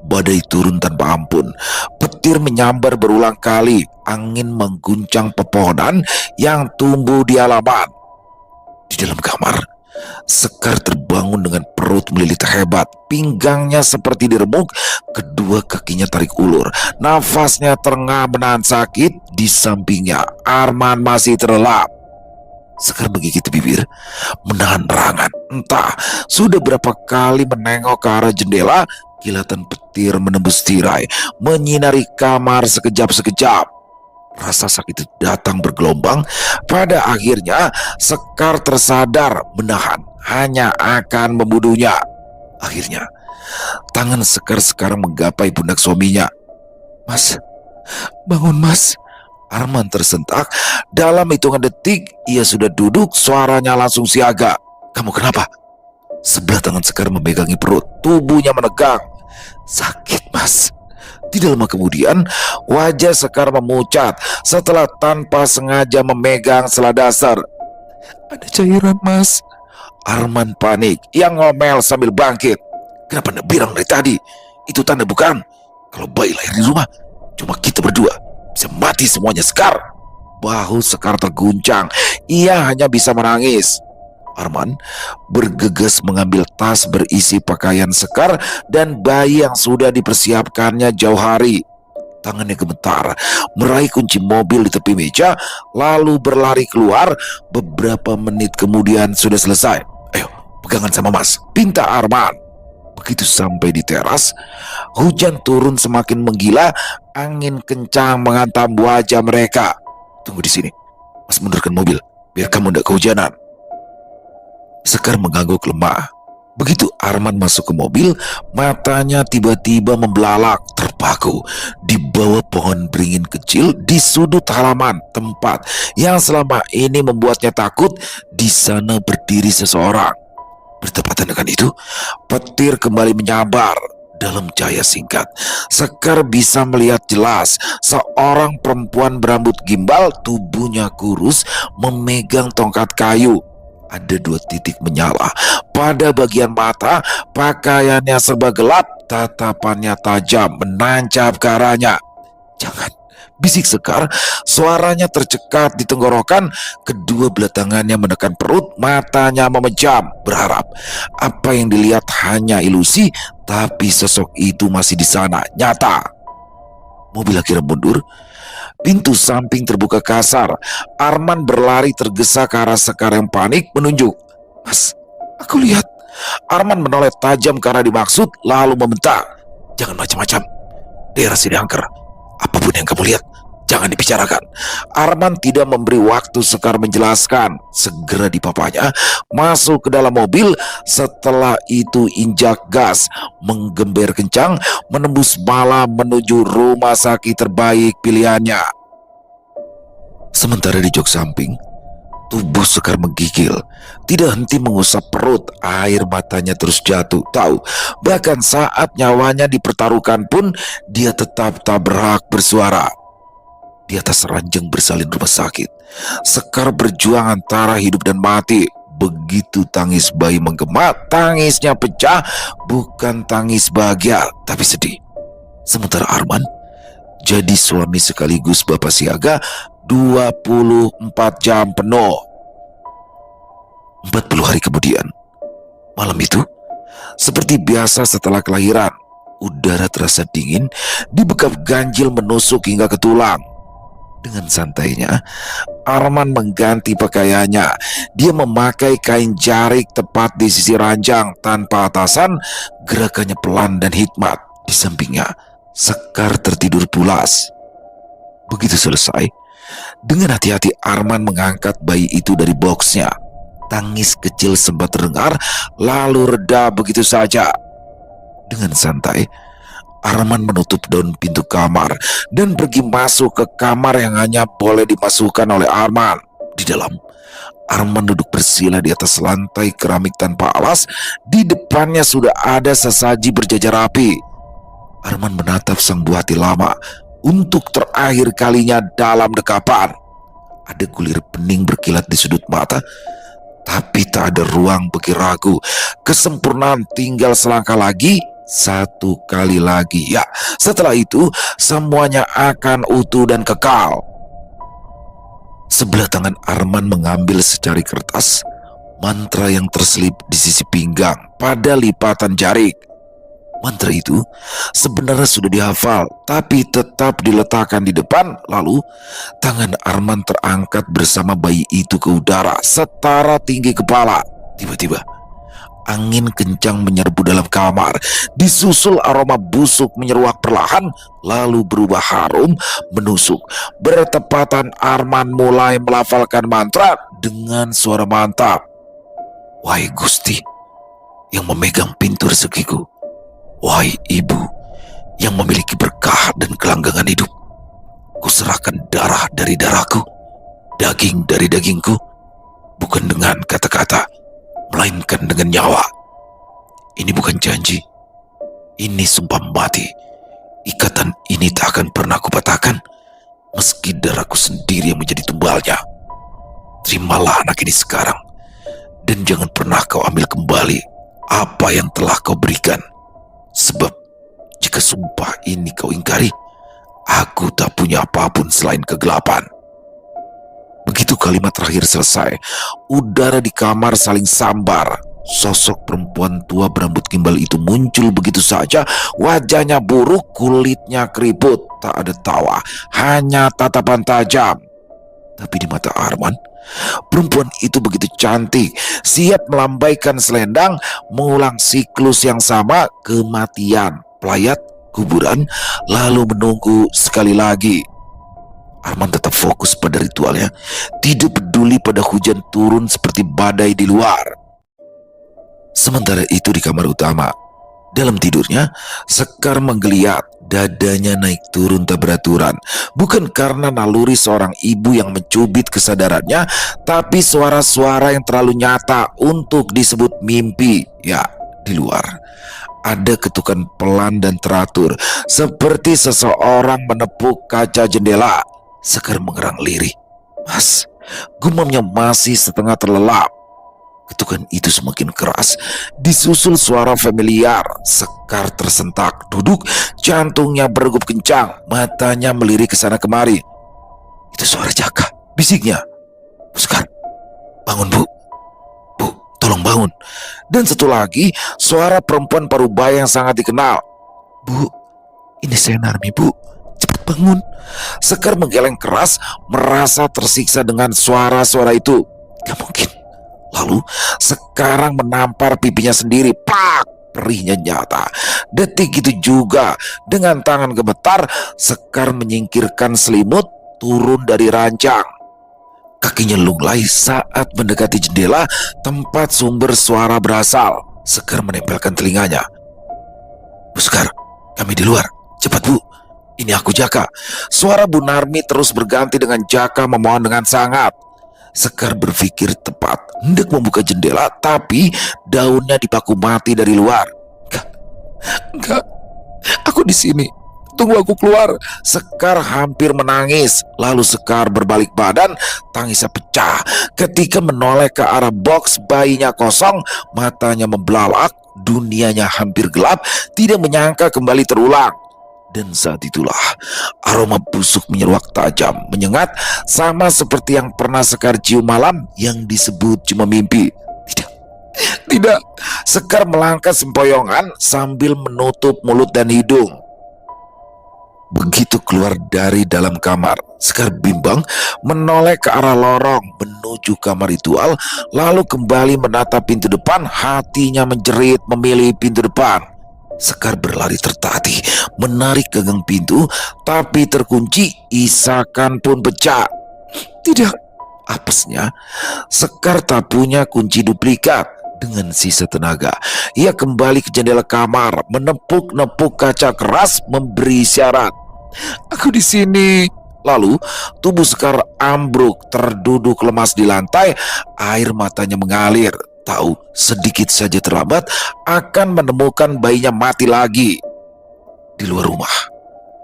badai turun tanpa ampun, petir menyambar berulang kali, angin mengguncang pepohonan yang tumbuh di halaman. Di dalam kamar, Sekar terbangun dengan perut melilit hebat, pinggangnya seperti diremuk, kedua kakinya tarik ulur, nafasnya terengah menahan sakit. Di sampingnya, Arman masih terlelap. Sekar menggigit bibir, menahan rangan. Entah sudah berapa kali menengok ke arah jendela, kilatan petir menembus tirai, menyinari kamar sekejap-sekejap. Rasa sakit itu datang bergelombang. Pada akhirnya Sekar tersadar menahan hanya akan membunuhnya. Akhirnya tangan Sekar sekarang menggapai pundak suaminya. "Mas, bangun mas." Arman tersentak. Dalam hitungan detik ia sudah duduk, suaranya langsung siaga. "Kamu kenapa?" Sebelah tangan Sekar memegangi perut, tubuhnya menegang. "Sakit mas." Tidak lama kemudian, wajah Sekar memucat setelah tanpa sengaja memegang sela dasar. "Ada cairan, mas." Arman panik. Yang ngomel sambil bangkit. "Kenapa anda bilang dari tadi? Itu tanda bukan? Kalau bayi lahir di rumah, cuma kita berdua. Bisa mati semuanya, Sekar." Bahu Sekar terguncang. Ia hanya bisa menangis. Arman bergegas mengambil tas berisi pakaian Sekar dan bayi yang sudah dipersiapkannya jauh hari. Tangannya gemetar, meraih kunci mobil di tepi meja, lalu berlari keluar. Beberapa menit kemudian sudah selesai. "Ayo, pegangan sama mas," pinta Arman. Begitu sampai di teras, hujan turun semakin menggila, angin kencang menghantam wajah mereka. "Tunggu di sini, mas mundurkan mobil, biar kamu tidak kehujanan." Sekar mengangguk lemah. Begitu Arman masuk ke mobil, matanya tiba-tiba membelalak, terpaku di bawah pohon beringin kecil di sudut halaman, tempat yang selama ini membuatnya takut. Di sana berdiri seseorang. Bertepatan dengan itu, petir kembali menyambar. Dalam cahaya singkat, Sekar bisa melihat jelas seorang perempuan berambut gimbal, tubuhnya kurus, memegang tongkat kayu. Ada 2 titik menyala pada bagian mata, pakaiannya serba gelap, tatapannya tajam menancap ke arahnya. "Jangan!" bisik Sekar, suaranya tercekat di tenggorokan. Kedua belah tangannya menekan perut, matanya memejam, berharap apa yang dilihat hanya ilusi, tapi sosok itu masih di sana, nyata. Mobil akhirnya mundur. Pintu samping terbuka kasar. Arman berlari tergesa ke arah Sekar yang panik menunjuk. "Mas, aku lihat." Arman menoleh tajam ke arah dimaksud, lalu membentak. "Jangan macam-macam. Daerah sini angker. Apapun yang kamu lihat, jangan dibicarakan." Arman tidak memberi waktu Sekar menjelaskan. Segera dipapanya masuk ke dalam mobil. Setelah itu injak gas, menggember kencang, menembus malam menuju rumah sakit terbaik pilihannya. Sementara di jok samping, tubuh Sekar menggigil, tidak henti mengusap perut, air matanya terus jatuh. Tahu, bahkan saat nyawanya dipertaruhkan pun, dia tetap tak berhak bersuara. Di atas ranjang bersalin rumah sakit, Sekar berjuang antara hidup dan mati. Begitu tangis bayi menggema, tangisnya pecah, bukan tangis bahagia, tapi sedih. Sementara Arman jadi suami sekaligus bapak siaga 24 jam penuh. 40 hari kemudian, malam itu, seperti biasa setelah kelahiran, udara terasa dingin, dibekap ganjil menusuk hingga ke tulang. Dengan santainya, Arman mengganti pakaiannya. Dia memakai kain jarik tepat di sisi ranjang tanpa atasan. Gerakannya pelan dan hikmat. Di sampingnya, Sekar tertidur pulas. Begitu selesai, dengan hati-hati Arman mengangkat bayi itu dari boksnya. Tangis kecil sempat terdengar, lalu reda begitu saja. Dengan santai, Arman menutup daun pintu kamar dan pergi masuk ke kamar yang hanya boleh dimasukkan oleh Arman. Di dalam, Arman duduk bersila di atas lantai keramik tanpa alas. Di depannya sudah ada sesaji berjajar rapi. Arman menatap sang buah hati lama untuk terakhir kalinya dalam dekapan. Ada kulir bening berkilat di sudut mata, tapi tak ada ruang bagi ragu. Kesempurnaan tinggal selangkah lagi, satu kali lagi. Ya, setelah itu semuanya akan utuh dan kekal. Sebelah tangan Arman mengambil secari kertas, mantra yang terselip di sisi pinggang pada lipatan jarik. Mantra itu sebenarnya sudah dihafal, tapi tetap diletakkan di depan. Lalu tangan Arman terangkat bersama bayi itu ke udara setara tinggi kepala. Tiba-tiba angin kencang menyerbu dalam kamar, disusul aroma busuk menyeruak perlahan, lalu berubah harum menusuk. Bertepatan Arman mulai melafalkan mantra dengan suara mantap. Wahai Gusti yang memegang pintu rezekiku, wahai Ibu yang memiliki berkah dan kelanggengan hidup, kuserahkan darah dari darahku, daging dari dagingku, bukan dengan kata-kata, melainkan dengan nyawa. Ini bukan janji, ini sumpah mati. Ikatan ini tak akan pernah kupatahkan, meski darahku sendiri yang menjadi tumbalnya. Terimalah anak ini sekarang, dan jangan pernah kau ambil kembali apa yang telah kau berikan. Sebab jika sumpah ini kau ingkari, aku tak punya apapun selain kegelapan. Begitu kalimat terakhir selesai, udara di kamar saling sambar. Sosok perempuan tua berambut gimbal itu muncul begitu saja. Wajahnya buruk, kulitnya keriput. Tak ada tawa, hanya tatapan tajam. Tapi di mata Arman, perempuan itu begitu cantik, siap melambaikan selendang, mengulang siklus yang sama, kematian, pelayat, kuburan, lalu menunggu sekali lagi. Arman tetap fokus pada ritualnya, tidak peduli pada hujan turun seperti badai di luar. Sementara itu di kamar utama, dalam tidurnya, Sekar menggeliat. Dadanya naik turun tak beraturan. Bukan karena naluri seorang ibu yang mencubit kesadarannya, tapi suara-suara yang terlalu nyata untuk disebut mimpi. Ya, di luar ada ketukan pelan dan teratur, seperti seseorang menepuk kaca jendela. Sekar mengerang lirih. Mas, gumamnya masih setengah terlelap. Ketukan itu semakin keras, disusul suara familiar. Sekar tersentak, duduk, jantungnya berdegup kencang, matanya melirik ke sana kemari. Itu suara Jaka, bisiknya. Bu Sekar, bangun Bu. Bu, tolong bangun. Dan satu lagi, suara perempuan parubaya yang sangat dikenal. Bu, ini saya Narmi Bu, cepat bangun. Sekar menggeleng keras, merasa tersiksa dengan suara-suara itu. Gak mungkin. Lalu sekarang menampar pipinya sendiri. Pak! Perihnya nyata. Detik itu juga, dengan tangan gemetar, Sekar menyingkirkan selimut, turun dari ranjang. Kakinya lunglai saat mendekati jendela tempat sumber suara berasal. Sekar menempelkan telinganya. Bu Sekar, kami di luar. Cepat Bu, ini aku Jaka. Suara Bu Narmi terus berganti dengan Jaka memohon dengan sangat. Sekar berpikir tepat, hendak membuka jendela, tapi daunnya dipaku mati dari luar. Enggak, aku di sini. Tunggu aku keluar. Sekar hampir menangis. Lalu Sekar berbalik badan, tangisnya pecah ketika menoleh ke arah box. Bayinya kosong, matanya membelalak, dunianya hampir gelap, tidak menyangka kembali terulang. Dan saat itulah aroma busuk menyeruak tajam, menyengat, sama seperti yang pernah Sekar cium malam yang disebut cuma mimpi. Tidak. Sekar melangkah sempoyongan sambil menutup mulut dan hidung. Begitu keluar dari dalam kamar, Sekar bimbang menoleh ke arah lorong menuju kamar ritual, lalu kembali menatap pintu depan. Hatinya menjerit memilih pintu depan. Sekar berlari tertatih, menarik gagang pintu, tapi terkunci. Isakan pun pecah. Tidak, apesnya, Sekar tak punya kunci duplikat. Dengan sisa tenaga, ia kembali ke jendela kamar, menepuk-nepuk kaca keras, memberi syarat. Aku di sini. Lalu tubuh Sekar ambruk, terduduk lemas di lantai. Air matanya mengalir. Tahu sedikit saja terlambat akan menemukan bayinya mati lagi. Di luar rumah,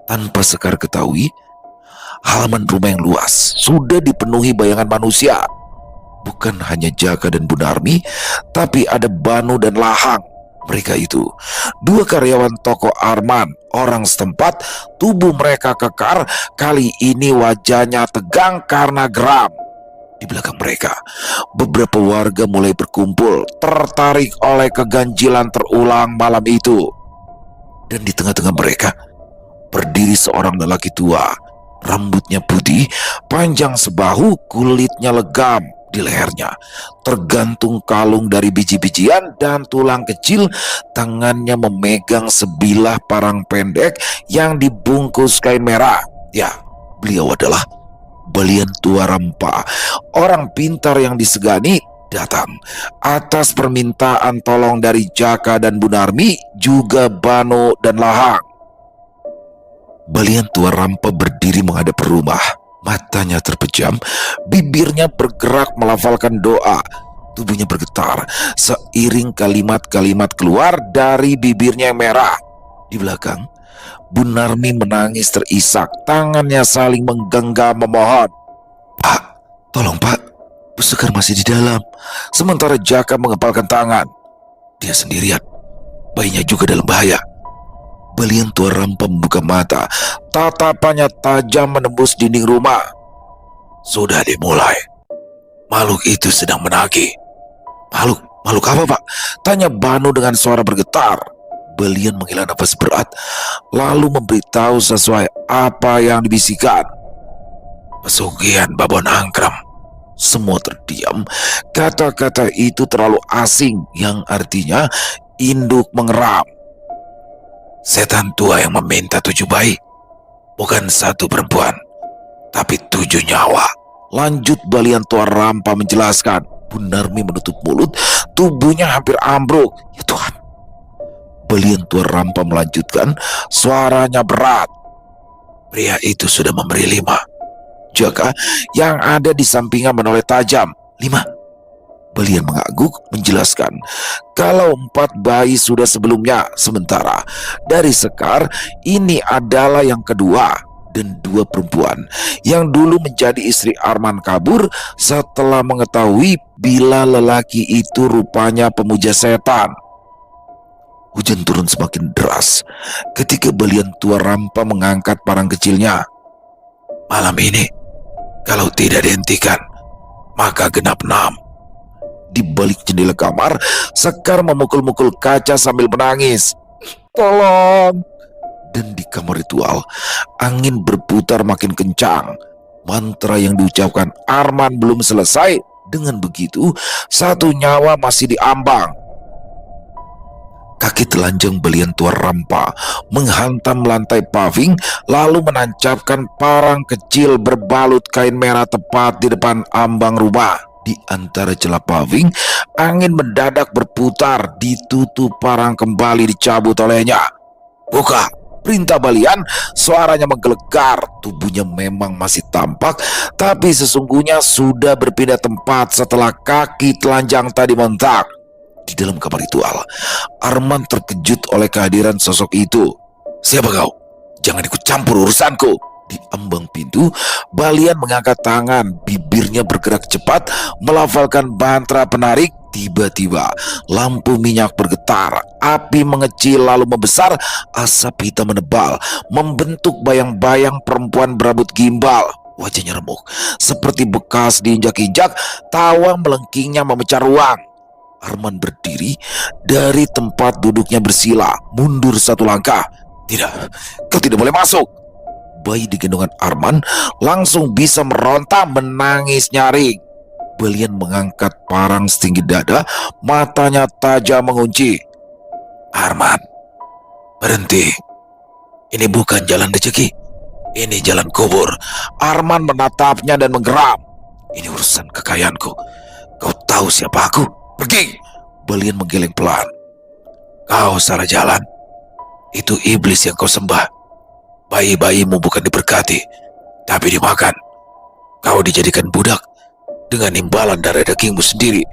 tanpa Sekar ketahui, halaman rumah yang luas sudah dipenuhi bayangan manusia. Bukan hanya Jaka dan Bunarmi, tapi ada Banu dan Lahang. Mereka itu dua karyawan toko Arman, orang setempat. Tubuh mereka kekar, kali ini wajahnya tegang karena geram. Di belakang mereka, beberapa warga mulai berkumpul, tertarik oleh keganjilan terulang malam itu. Dan di tengah-tengah mereka berdiri seorang lelaki tua. Rambutnya putih, panjang sebahu, kulitnya legam. Di lehernya tergantung kalung dari biji-bijian dan tulang kecil. Tangannya memegang sebilah parang pendek yang dibungkus kain merah. Ya, beliau adalah Balian Tua Rampa, orang pintar yang disegani. Datang atas permintaan tolong dari Jaka dan Bunarmi, juga Bano dan Lahang. Balian Tua Rampa berdiri menghadap rumah. Matanya terpejam, bibirnya bergerak melafalkan doa. Tubuhnya bergetar seiring kalimat-kalimat keluar dari bibirnya yang merah. Di belakang, Bunarmi menangis terisak, tangannya saling menggenggam memohon. Pak, tolong Pak, Bu Sekar masih di dalam. Sementara Jaka mengepalkan tangan. Dia sendirian, bayinya juga dalam bahaya. Balian Tua Rampa membuka mata, tatapannya tajam menembus dinding rumah. Sudah dimulai. Makhluk itu sedang menagih. Makhluk apa Pak? Tanya Banu dengan suara bergetar. Balian menghela nafas berat, lalu memberitahu sesuai apa yang dibisikkan. Pesugihan babon angkrem. Semua terdiam. Kata-kata itu terlalu asing, yang artinya induk mengeram. Setan tua yang meminta 7 bayi, bukan 1 perempuan, tapi 7 nyawa. Lanjut Balian Tua Rampa menjelaskan. Bunarmi menutup mulut, tubuhnya hampir ambruk. Ya Tuhan. Balian Tua Rampa melanjutkan, suaranya berat. Pria itu sudah memberi 5. Jaka yang ada di sampingnya menoleh tajam. 5. Balian mengangguk menjelaskan kalau 4 bayi sudah sebelumnya, sementara dari Sekar ini adalah yang kedua, dan 2 perempuan yang dulu menjadi istri Arman kabur setelah mengetahui bila lelaki itu rupanya pemuja setan. Hujan turun semakin deras ketika Balian Tua Rampa mengangkat parang kecilnya. Malam ini kalau tidak dihentikan, maka genap 6. Di balik jendela kamar, Sekar memukul-mukul kaca sambil menangis. Tolong! Dan di kamar ritual, angin berputar makin kencang. Mantra yang diucapkan Arman belum selesai. Dengan begitu, 1 nyawa masih diambang. Kaki telanjang Balian Tua Rampa menghantam lantai paving, lalu menancapkan parang kecil berbalut kain merah tepat di depan ambang rumah. Di antara celah paving, angin mendadak berputar, ditutup parang kembali dicabut olehnya. Buka! Perintah Balian, suaranya menggelegar. Tubuhnya memang masih tampak, tapi sesungguhnya sudah berpindah tempat setelah kaki telanjang tadi mentak. Di dalam kamar ritual, Arman terkejut oleh kehadiran sosok itu. Siapa kau? Jangan ikut campur urusanku. Di ambang pintu, Balian mengangkat tangan, bibirnya bergerak cepat, melafalkan mantra penarik. Tiba-tiba, lampu minyak bergetar, api mengecil lalu membesar, asap hitam menebal, membentuk bayang-bayang perempuan berambut gimbal. Wajahnya remuk, seperti bekas diinjak-injak, tawa melengkingnya memecah ruang. Arman berdiri dari tempat duduknya bersila, mundur 1 langkah. Tidak, kau tidak boleh masuk. bayi di gendongan Arman langsung bisa meronta menangis nyaring. Belian mengangkat parang setinggi dada, matanya tajam mengunci. Arman, berhenti. Ini bukan jalan rezeki. Ini jalan kubur. Arman menatapnya dan menggeram. Ini urusan kekayaanku. Kau tahu siapa aku? Pergi. Belian menggeleng pelan. Kau salah jalan. Itu iblis yang kau sembah. Bayi-bayimu bukan diberkati, tapi dimakan. Kau dijadikan budak dengan imbalan darah dagingmu sendiri.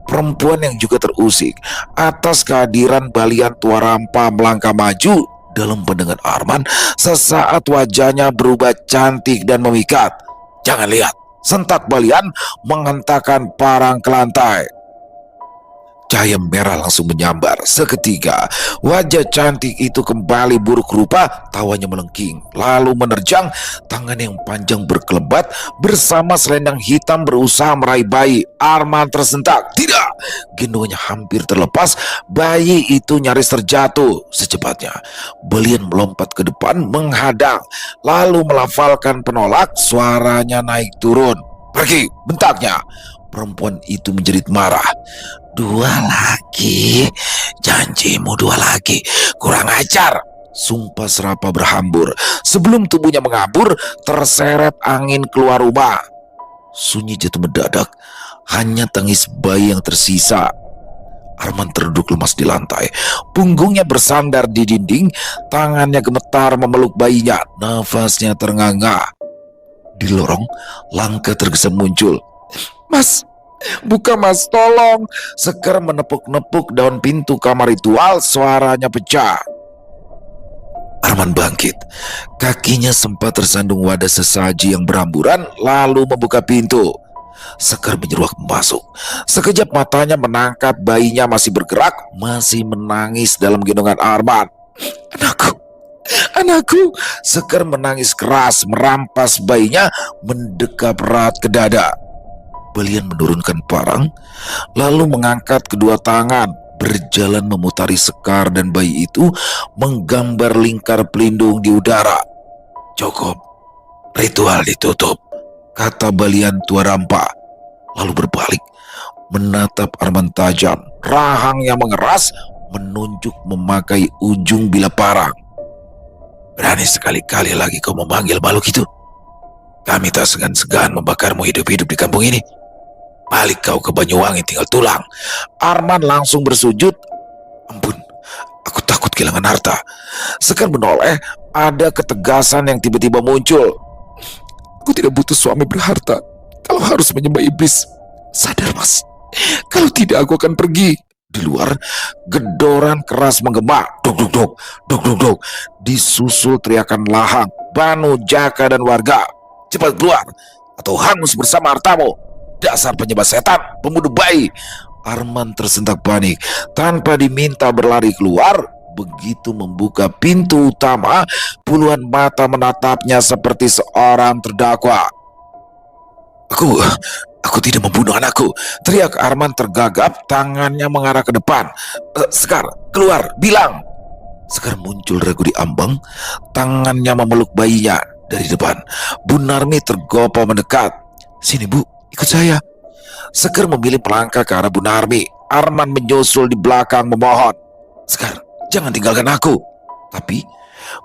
Perempuan yang juga terusik atas kehadiran Balian tua rampa melangkah maju. Dalam pandangan Arman, sesaat wajahnya berubah cantik dan memikat. Jangan lihat, sentak Balian menghentakkan parang ke lantai. Cahaya merah langsung menyambar. Seketika, wajah cantik itu kembali buruk rupa, tawanya melengking, lalu menerjang. Tangan yang panjang berkelebat bersama selendang hitam berusaha meraih bayi. Arman tersentak. Tidak! Gendongannya hampir terlepas. Bayi itu nyaris terjatuh. Secepatnya, Belian melompat ke depan, menghadang, lalu melafalkan penolak. Suaranya naik turun. Pergi! Bentaknya. Perempuan itu menjerit marah. 2 lagi, janjimu 2 lagi, kurang ajar. Sumpah serapa berhambur. Sebelum tubuhnya mengabur, terseret angin keluar rumah. Sunyi jatuh mendadak, hanya tangis bayi yang tersisa. Arman terduduk lemas di lantai, punggungnya bersandar di dinding, tangannya gemetar memeluk bayinya, nafasnya terengah-engah. Di lorong, langkah tergesa muncul. Mas, buka mas, tolong. Sekar menepuk-nepuk daun pintu kamar ritual, suaranya pecah. Arman bangkit. Kakinya sempat tersandung wadah sesaji yang beramburan, lalu membuka pintu. Sekar menyeruak masuk. Sekejap matanya menangkap bayinya masih bergerak, masih menangis dalam gendongan Arman. Anakku, anakku. Sekar menangis keras, merampas bayinya, mendekap erat ke dada. Belian menurunkan parang, lalu mengangkat kedua tangan, berjalan memutari Sekar dan bayi itu, menggambar lingkar pelindung di udara. Cukup, ritual ditutup, kata Balian tua rampa, lalu berbalik, menatap Arman tajam. Rahang yang mengeras menunjuk memakai ujung bilah parang. Berani sekali-kali lagi kau memanggil makhluk itu. Kami tak segan-segan membakarmu hidup-hidup di kampung ini. Balik kau ke Banyuwangi tinggal tulang. Arman langsung bersujud. Ampun, aku takut kehilangan harta. Sekar menoleh, ada ketegasan yang tiba-tiba muncul. Aku tidak butuh suami berharta kalau harus menyembah iblis. Sadar mas, kalau tidak aku akan pergi. Di luar, gedoran keras menggema. Duk duk duk, duk duk duk. Disusul teriakan Lahang, Banu, Jaka dan warga. Cepat keluar atau hangus bersama hartamu. Dasar penyembah setan, pembunuh bayi. Arman tersentak panik. Tanpa diminta berlari keluar. Begitu membuka pintu utama, puluhan mata menatapnya seperti seorang terdakwa. Aku tidak membunuh anakku, teriak Arman tergagap, tangannya mengarah ke depan. Sekar, keluar, bilang. Sekar muncul ragu di ambang, tangannya memeluk bayinya. Dari depan, Bu Narmi tergopoh mendekat. Sini bu, ikut saya. Sekar memilih melangkah ke arah Bu Narmi. Arman menyusul di belakang memohon. Sekar, jangan tinggalkan aku. Tapi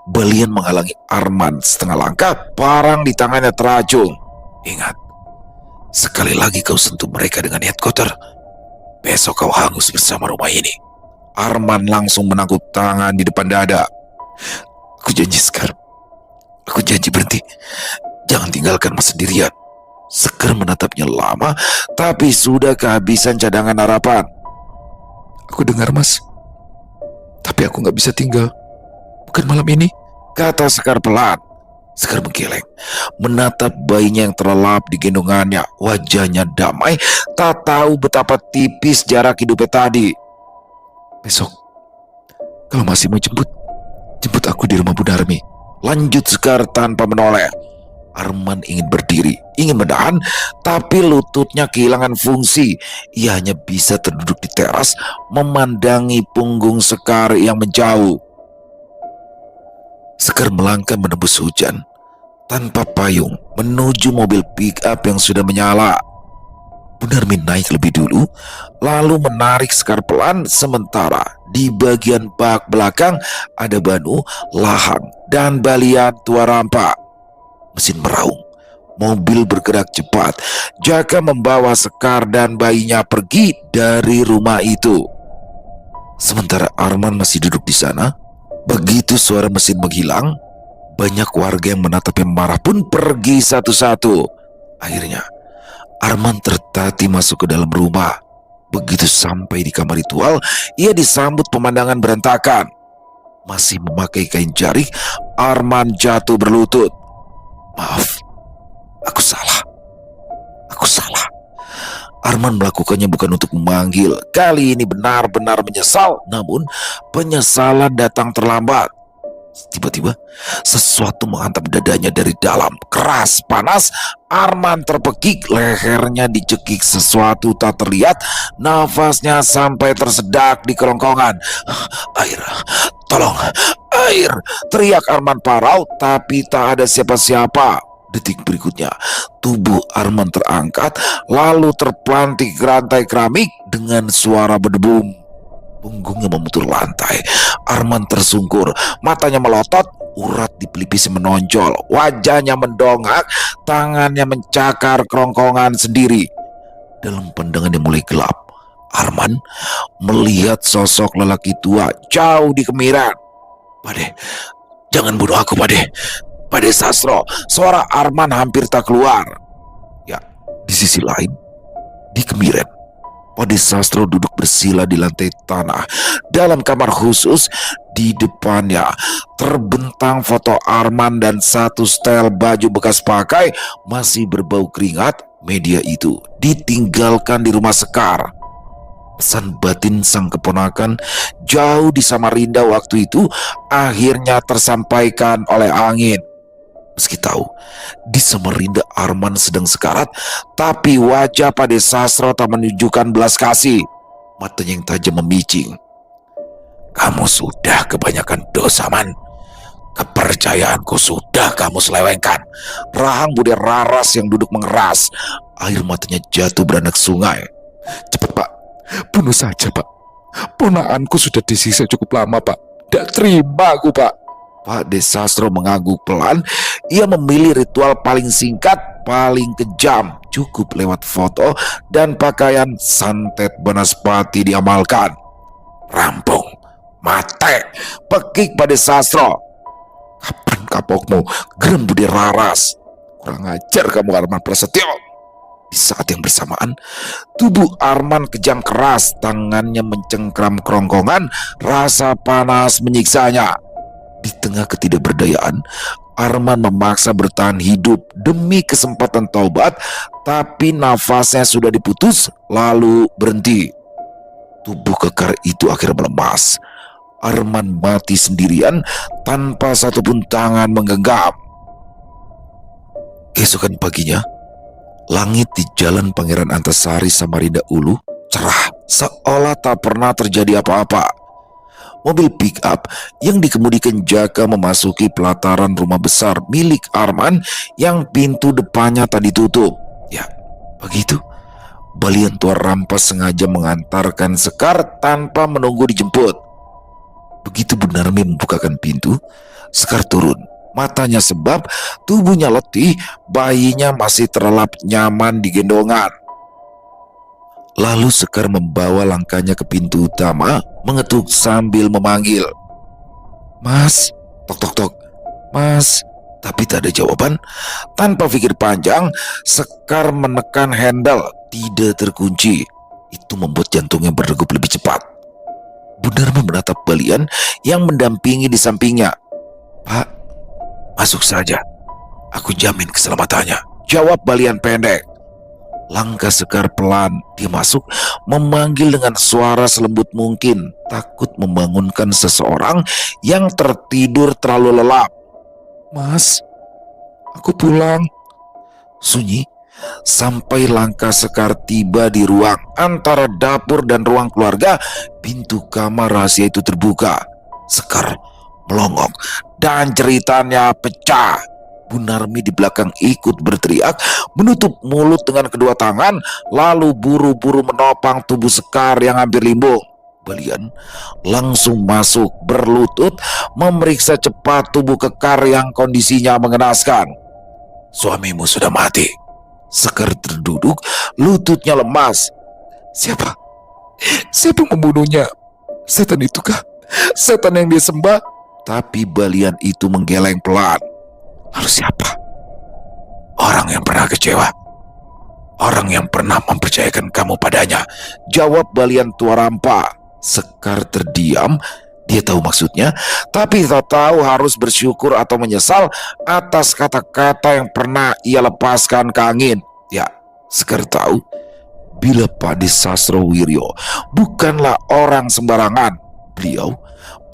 Balian menghalangi Arman setengah langkah, parang di tangannya teracung. Ingat, sekali lagi kau sentuh mereka dengan niat kotor, besok kau hangus bersama rumah ini. Arman langsung menangkuk tangan di depan dada. Aku janji Sekar, aku janji berhenti. Jangan tinggalkan mas sendirian. Sekar menatapnya lama, tapi sudah kehabisan cadangan harapan. Aku dengar mas, tapi aku gak bisa tinggal. Bukan malam ini, kata Sekar pelan. Sekar menggeleng, menatap bayinya yang terlelap di gendongannya. Wajahnya damai, tak tahu betapa tipis jarak hidupnya tadi. Besok, kalau masih mau jemput aku di rumah Bu Darmi. Lanjut Sekar tanpa menoleh. Arman ingin berdiri, ingin menahan, tapi lututnya kehilangan fungsi. Ia hanya bisa terduduk di teras, memandangi punggung Sekar yang menjauh. Sekar melangkah menembus hujan. tanpa payung menuju mobil pick-up yang sudah menyala. Bu Narmi naik lebih dulu, lalu menarik Sekar pelan, sementara di bagian bak belakang ada Banu, Lahang, dan Balian tua rampa. Mesin meraung, mobil bergerak cepat. Jaka membawa Sekar dan bayinya pergi dari rumah itu. Sementara Arman masih duduk di sana, begitu suara mesin menghilang, banyak warga yang menatapnya marah pun pergi satu-satu. Akhirnya Arman tertatih masuk ke dalam rumah. Begitu sampai di kamar ritual, ia disambut pemandangan berantakan. Masih memakai kain jarik, Arman jatuh berlutut. Maaf, aku salah. Aku salah. Arman melakukannya bukan untuk memanggil. Kali ini benar-benar menyesal, namun penyesalan datang terlambat. Tiba-tiba sesuatu menghantam dadanya dari dalam. Keras, panas. Arman terpekik, lehernya dicekik sesuatu tak terlihat. Nafasnya sampai tersedak di kerongkongan. Air, tolong, air, teriak Arman parau, tapi tak ada siapa-siapa. Detik berikutnya, tubuh Arman terangkat, lalu terpelanting ke rantai keramik dengan suara berdebum. Punggungnya memutul lantai. Arman tersungkur, matanya melotot, urat di pelipis menonjol, wajahnya mendongak, tangannya mencakar kerongkongan sendiri. Dalam pandangan yang mulai gelap, Arman melihat sosok lelaki tua jauh di kemiran. Pade, jangan bunuh aku, Pade. Pade Sastro. Suara Arman hampir tak keluar. Ya, di sisi lain, di kemiran, Pade Sastro duduk bersila di lantai tanah. Dalam kamar khusus, di depannya terbentang foto Arman dan satu setel baju bekas pakai masih berbau keringat. Media itu ditinggalkan di rumah Sekar. Pesan batin sang keponakan jauh di Samarinda waktu itu akhirnya tersampaikan oleh angin. Meski tahu di Samarinda Arman sedang sekarat, tapi wajah Pade Sastro tak menunjukkan belas kasih. Matanya yang tajam memicing. Kamu sudah kebanyakan dosa, Man. Kepercayaanku sudah kamu selewengkan. Rahang Bude Raras yang duduk mengeras. Air matanya jatuh beranak sungai. Cepat, Pak. Bunuh saja, Pak. Ponaanku sudah disiksa cukup lama, Pak. Tidak terima aku, Pak. Pade Sastro mengangguk pelan. Ia memilih ritual paling singkat, paling kejam. Cukup lewat foto dan pakaian santet Banaspati diamalkan. Rampung, mate, pekik Pade Sastro. Kapan kapokmu, Gerem Bude Raras? Kurang ajar kamu, Arman Prasetyo. Di saat yang bersamaan, tubuh Arman kejang keras, tangannya mencengkram kerongkongan, rasa panas menyiksanya. Di tengah ketidakberdayaan, Arman memaksa bertahan hidup demi kesempatan taubat, tapi nafasnya sudah diputus lalu berhenti. Tubuh kekar itu akhirnya melemas. Arman mati sendirian tanpa satupun tangan menggenggam. Keesokan paginya, langit di Jalan Pangeran Antasari Samarinda Ulu cerah seolah tak pernah terjadi apa-apa. Mobil pick-up yang dikemudikan Jaka memasuki pelataran rumah besar milik Arman yang pintu depannya tak ditutup. Ya, begitu. Balian tua rampas sengaja mengantarkan Sekar tanpa menunggu dijemput. Begitu Bu Narmi membukakan pintu, Sekar turun. Matanya sebab tubuhnya letih, bayinya masih terlelap nyaman di gendongan. Lalu Sekar membawa langkahnya ke pintu utama, mengetuk sambil memanggil. Mas, tok tok tok, Mas. Tapi tak ada jawaban. Tanpa pikir panjang, Sekar menekan handle, tidak terkunci. Itu membuat jantungnya berdegup lebih cepat. Bu Narmi menatap Balian yang mendampingi di sampingnya. Pak, masuk saja. Aku jamin keselamatannya, jawab Balian pendek. Langkah Sekar pelan, dia masuk, memanggil dengan suara selembut mungkin, takut membangunkan seseorang yang tertidur terlalu lelap. Mas, aku pulang. Sunyi, sampai langkah Sekar tiba di ruang antara dapur dan ruang keluarga, pintu kamar rahasia itu terbuka. Sekar melongok dan ceritanya pecah. Bu Narmi di belakang ikut berteriak, menutup mulut dengan kedua tangan, lalu buru-buru menopang tubuh Sekar yang hampir limbung. Balian langsung masuk berlutut memeriksa cepat tubuh Kekar yang kondisinya mengenaskan. Suamimu sudah mati. Sekar terduduk, lututnya lemas. Siapa? Siapa membunuhnya? Setan itukah? Setan yang dia sembah? Tapi Balian itu menggeleng pelan. Lalu siapa? Orang yang pernah kecewa. Orang yang pernah mempercayakan kamu padanya. Jawab Balian Tua Rampa. Sekar terdiam. Dia tahu maksudnya, tapi tak tahu harus bersyukur atau menyesal atas kata-kata yang pernah ia lepaskan ke angin. Ya, Sekar tahu bila Pade Sasrowiryo bukanlah orang sembarangan. Beliau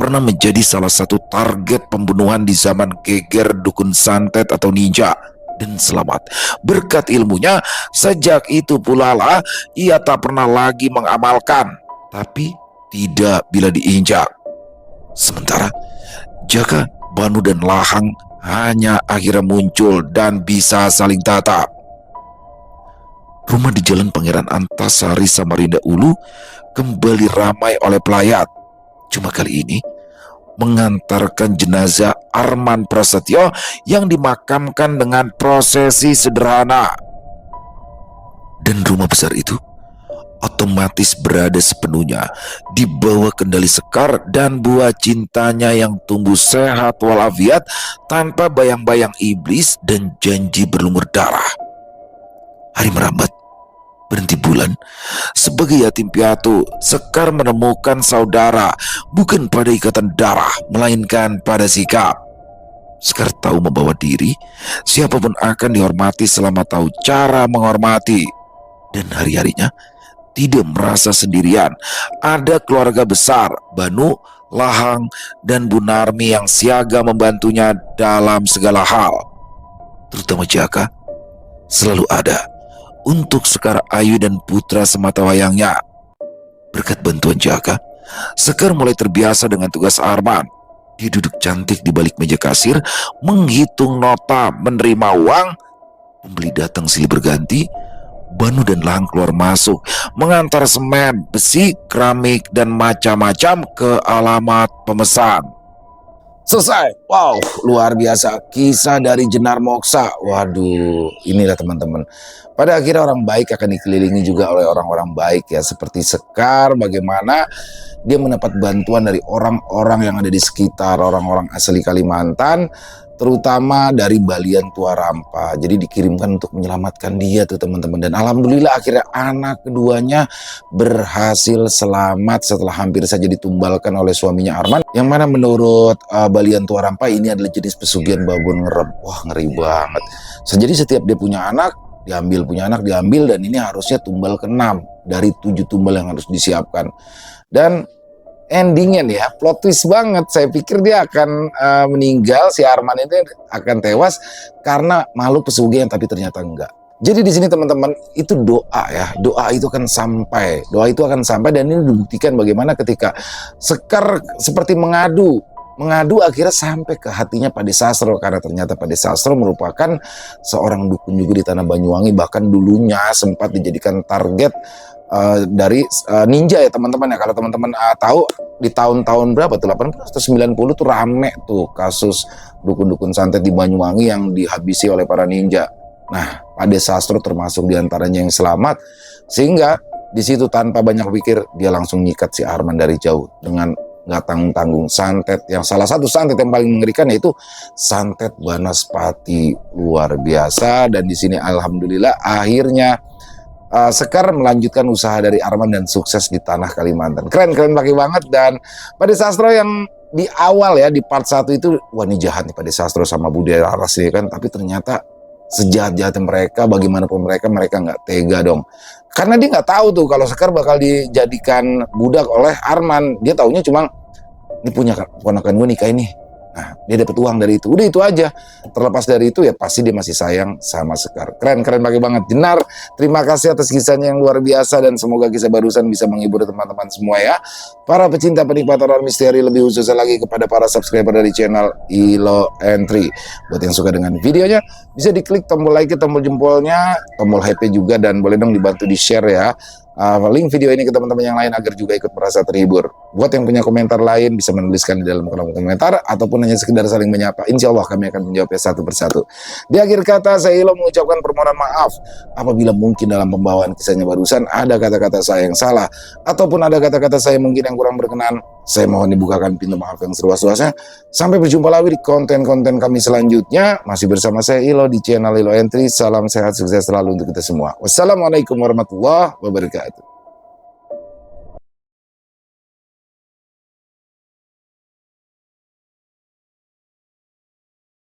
pernah menjadi salah satu target pembunuhan di zaman geger dukun santet atau ninja, dan selamat berkat ilmunya. Sejak itu pula lah ia tak pernah lagi mengamalkan, tapi tidak bila diinjak. Sementara Jaka, Banu dan Lahang hanya akhirnya muncul dan bisa saling tatap. Rumah di Jalan Pangeran Antasari Samarinda Ulu kembali ramai oleh pelayat. Cuma kali ini mengantarkan jenazah Arman Prasetyo yang dimakamkan dengan prosesi sederhana. Dan rumah besar itu otomatis berada sepenuhnya di bawah kendali Sekar dan buah cintanya yang tumbuh sehat walafiat tanpa bayang-bayang iblis dan janji berlumur darah. Hari merambat, berhenti bulan. Sebagai yatim piatu, Sekar menemukan saudara bukan pada ikatan darah, melainkan pada sikap. Sekar tahu membawa diri, siapapun akan dihormati selama tahu cara menghormati. Dan hari-harinya tidak merasa sendirian. Ada keluarga besar, Banu, Lahang, dan Bu Narmi yang siaga membantunya dalam segala hal. Terutama Jaka selalu ada untuk Sekar Ayu dan putra sematawayangnya. Berkat bantuan Jaka, Sekar mulai terbiasa dengan tugas Arman. Dia duduk cantik di balik meja kasir, menghitung nota, menerima uang. Pembeli datang silih berganti. Banu dan Lahang keluar masuk, mengantar semen, besi, keramik, dan macam-macam ke alamat pemesan. Selesai. Wow, luar biasa. Kisah dari Jenar Moksa. Waduh, inilah teman-teman. Pada akhirnya orang baik akan dikelilingi juga oleh orang-orang baik ya. Seperti Sekar, bagaimana dia mendapat bantuan dari orang-orang yang ada di sekitar, orang-orang asli Kalimantan, terutama dari Balian Tua Rampa. Jadi dikirimkan untuk menyelamatkan dia tuh teman-teman. Dan alhamdulillah akhirnya anak keduanya berhasil selamat setelah hampir saja ditumbalkan oleh suaminya Arman. Yang mana menurut Balian Tua Rampa ini adalah jenis pesugihan babon ngerem. Wah, ngeri banget. Jadi setiap dia punya anak diambil, punya anak diambil, dan ini harusnya tumbal ke-6 dari 7 tumbal yang harus disiapkan. Dan endingnya nih ya, plot twist banget. Saya pikir dia akan meninggal, si Arman itu akan tewas karena makhluk pesugihan, tapi ternyata enggak. Jadi di sini teman-teman, itu doa ya, doa itu akan sampai, dan ini dibuktikan bagaimana ketika Sekar seperti mengadu akhirnya sampai ke hatinya Pade Sastro, karena ternyata Pade Sastro merupakan seorang dukun juga di Tanah Banyuwangi, bahkan dulunya sempat dijadikan target dari ninja ya teman-teman ya. Kalau teman-teman tahu di tahun-tahun berapa tuh, 80 atau 90 tuh rame tuh kasus dukun-dukun santet di Banyuwangi yang dihabisi oleh para ninja. Nah, Pade Sastro termasuk diantaranya yang selamat, sehingga di situ tanpa banyak pikir dia langsung nyikat si Arman dari jauh dengan nggak tanggung-tanggung. Santet yang salah satu santet yang paling mengerikan yaitu santet Banaspati, luar biasa. Dan di sini alhamdulillah akhirnya Sekar melanjutkan usaha dari Arman dan sukses di tanah Kalimantan. Keren pakai banget. Dan Pade Sastro yang di awal ya, di part 1 itu, wah ini jahat nih Pade Sastro sama Budaya Laras ya kan, tapi ternyata sejahat-jahatnya mereka, bagaimanapun mereka nggak tega dong. Karena dia nggak tahu tuh kalau Sekar bakal dijadikan budak oleh Arman. Dia taunya cuma, ini punya ponakan gue nikah ini. Nah, dia dapat uang dari itu. Udah itu aja. Terlepas dari itu ya pasti dia masih sayang sama Sekar. Keren banget. Dinar, terima kasih atas kisahnya yang luar biasa dan semoga kisah barusan bisa menghibur teman-teman semua ya. Para pecinta penikmat horor misteri, lebih khususnya lagi kepada para subscriber dari channel Ilo Entry. Buat yang suka dengan videonya, bisa diklik tombol like, tombol jempolnya, tombol HP juga, dan boleh dong dibantu di-share ya. Link video ini ke teman-teman yang lain agar juga ikut merasa terhibur. Buat yang punya komentar lain bisa menuliskan di dalam kolom komentar ataupun hanya sekedar saling menyapa. Insya Allah kami akan menjawabnya satu persatu. Di akhir kata saya Ilo mengucapkan permohonan maaf apabila mungkin dalam pembawaan kisahnya barusan ada kata-kata saya yang salah ataupun ada kata-kata saya mungkin yang kurang berkenan. Saya mohon dibukakan pintu maaf yang seluas-luasnya. Sampai berjumpa lagi di konten-konten kami selanjutnya. Masih bersama saya Ilo di channel Ilo Entry. Salam sehat, sukses selalu untuk kita semua. Wassalamualaikum warahmatullahi wabarakatuh.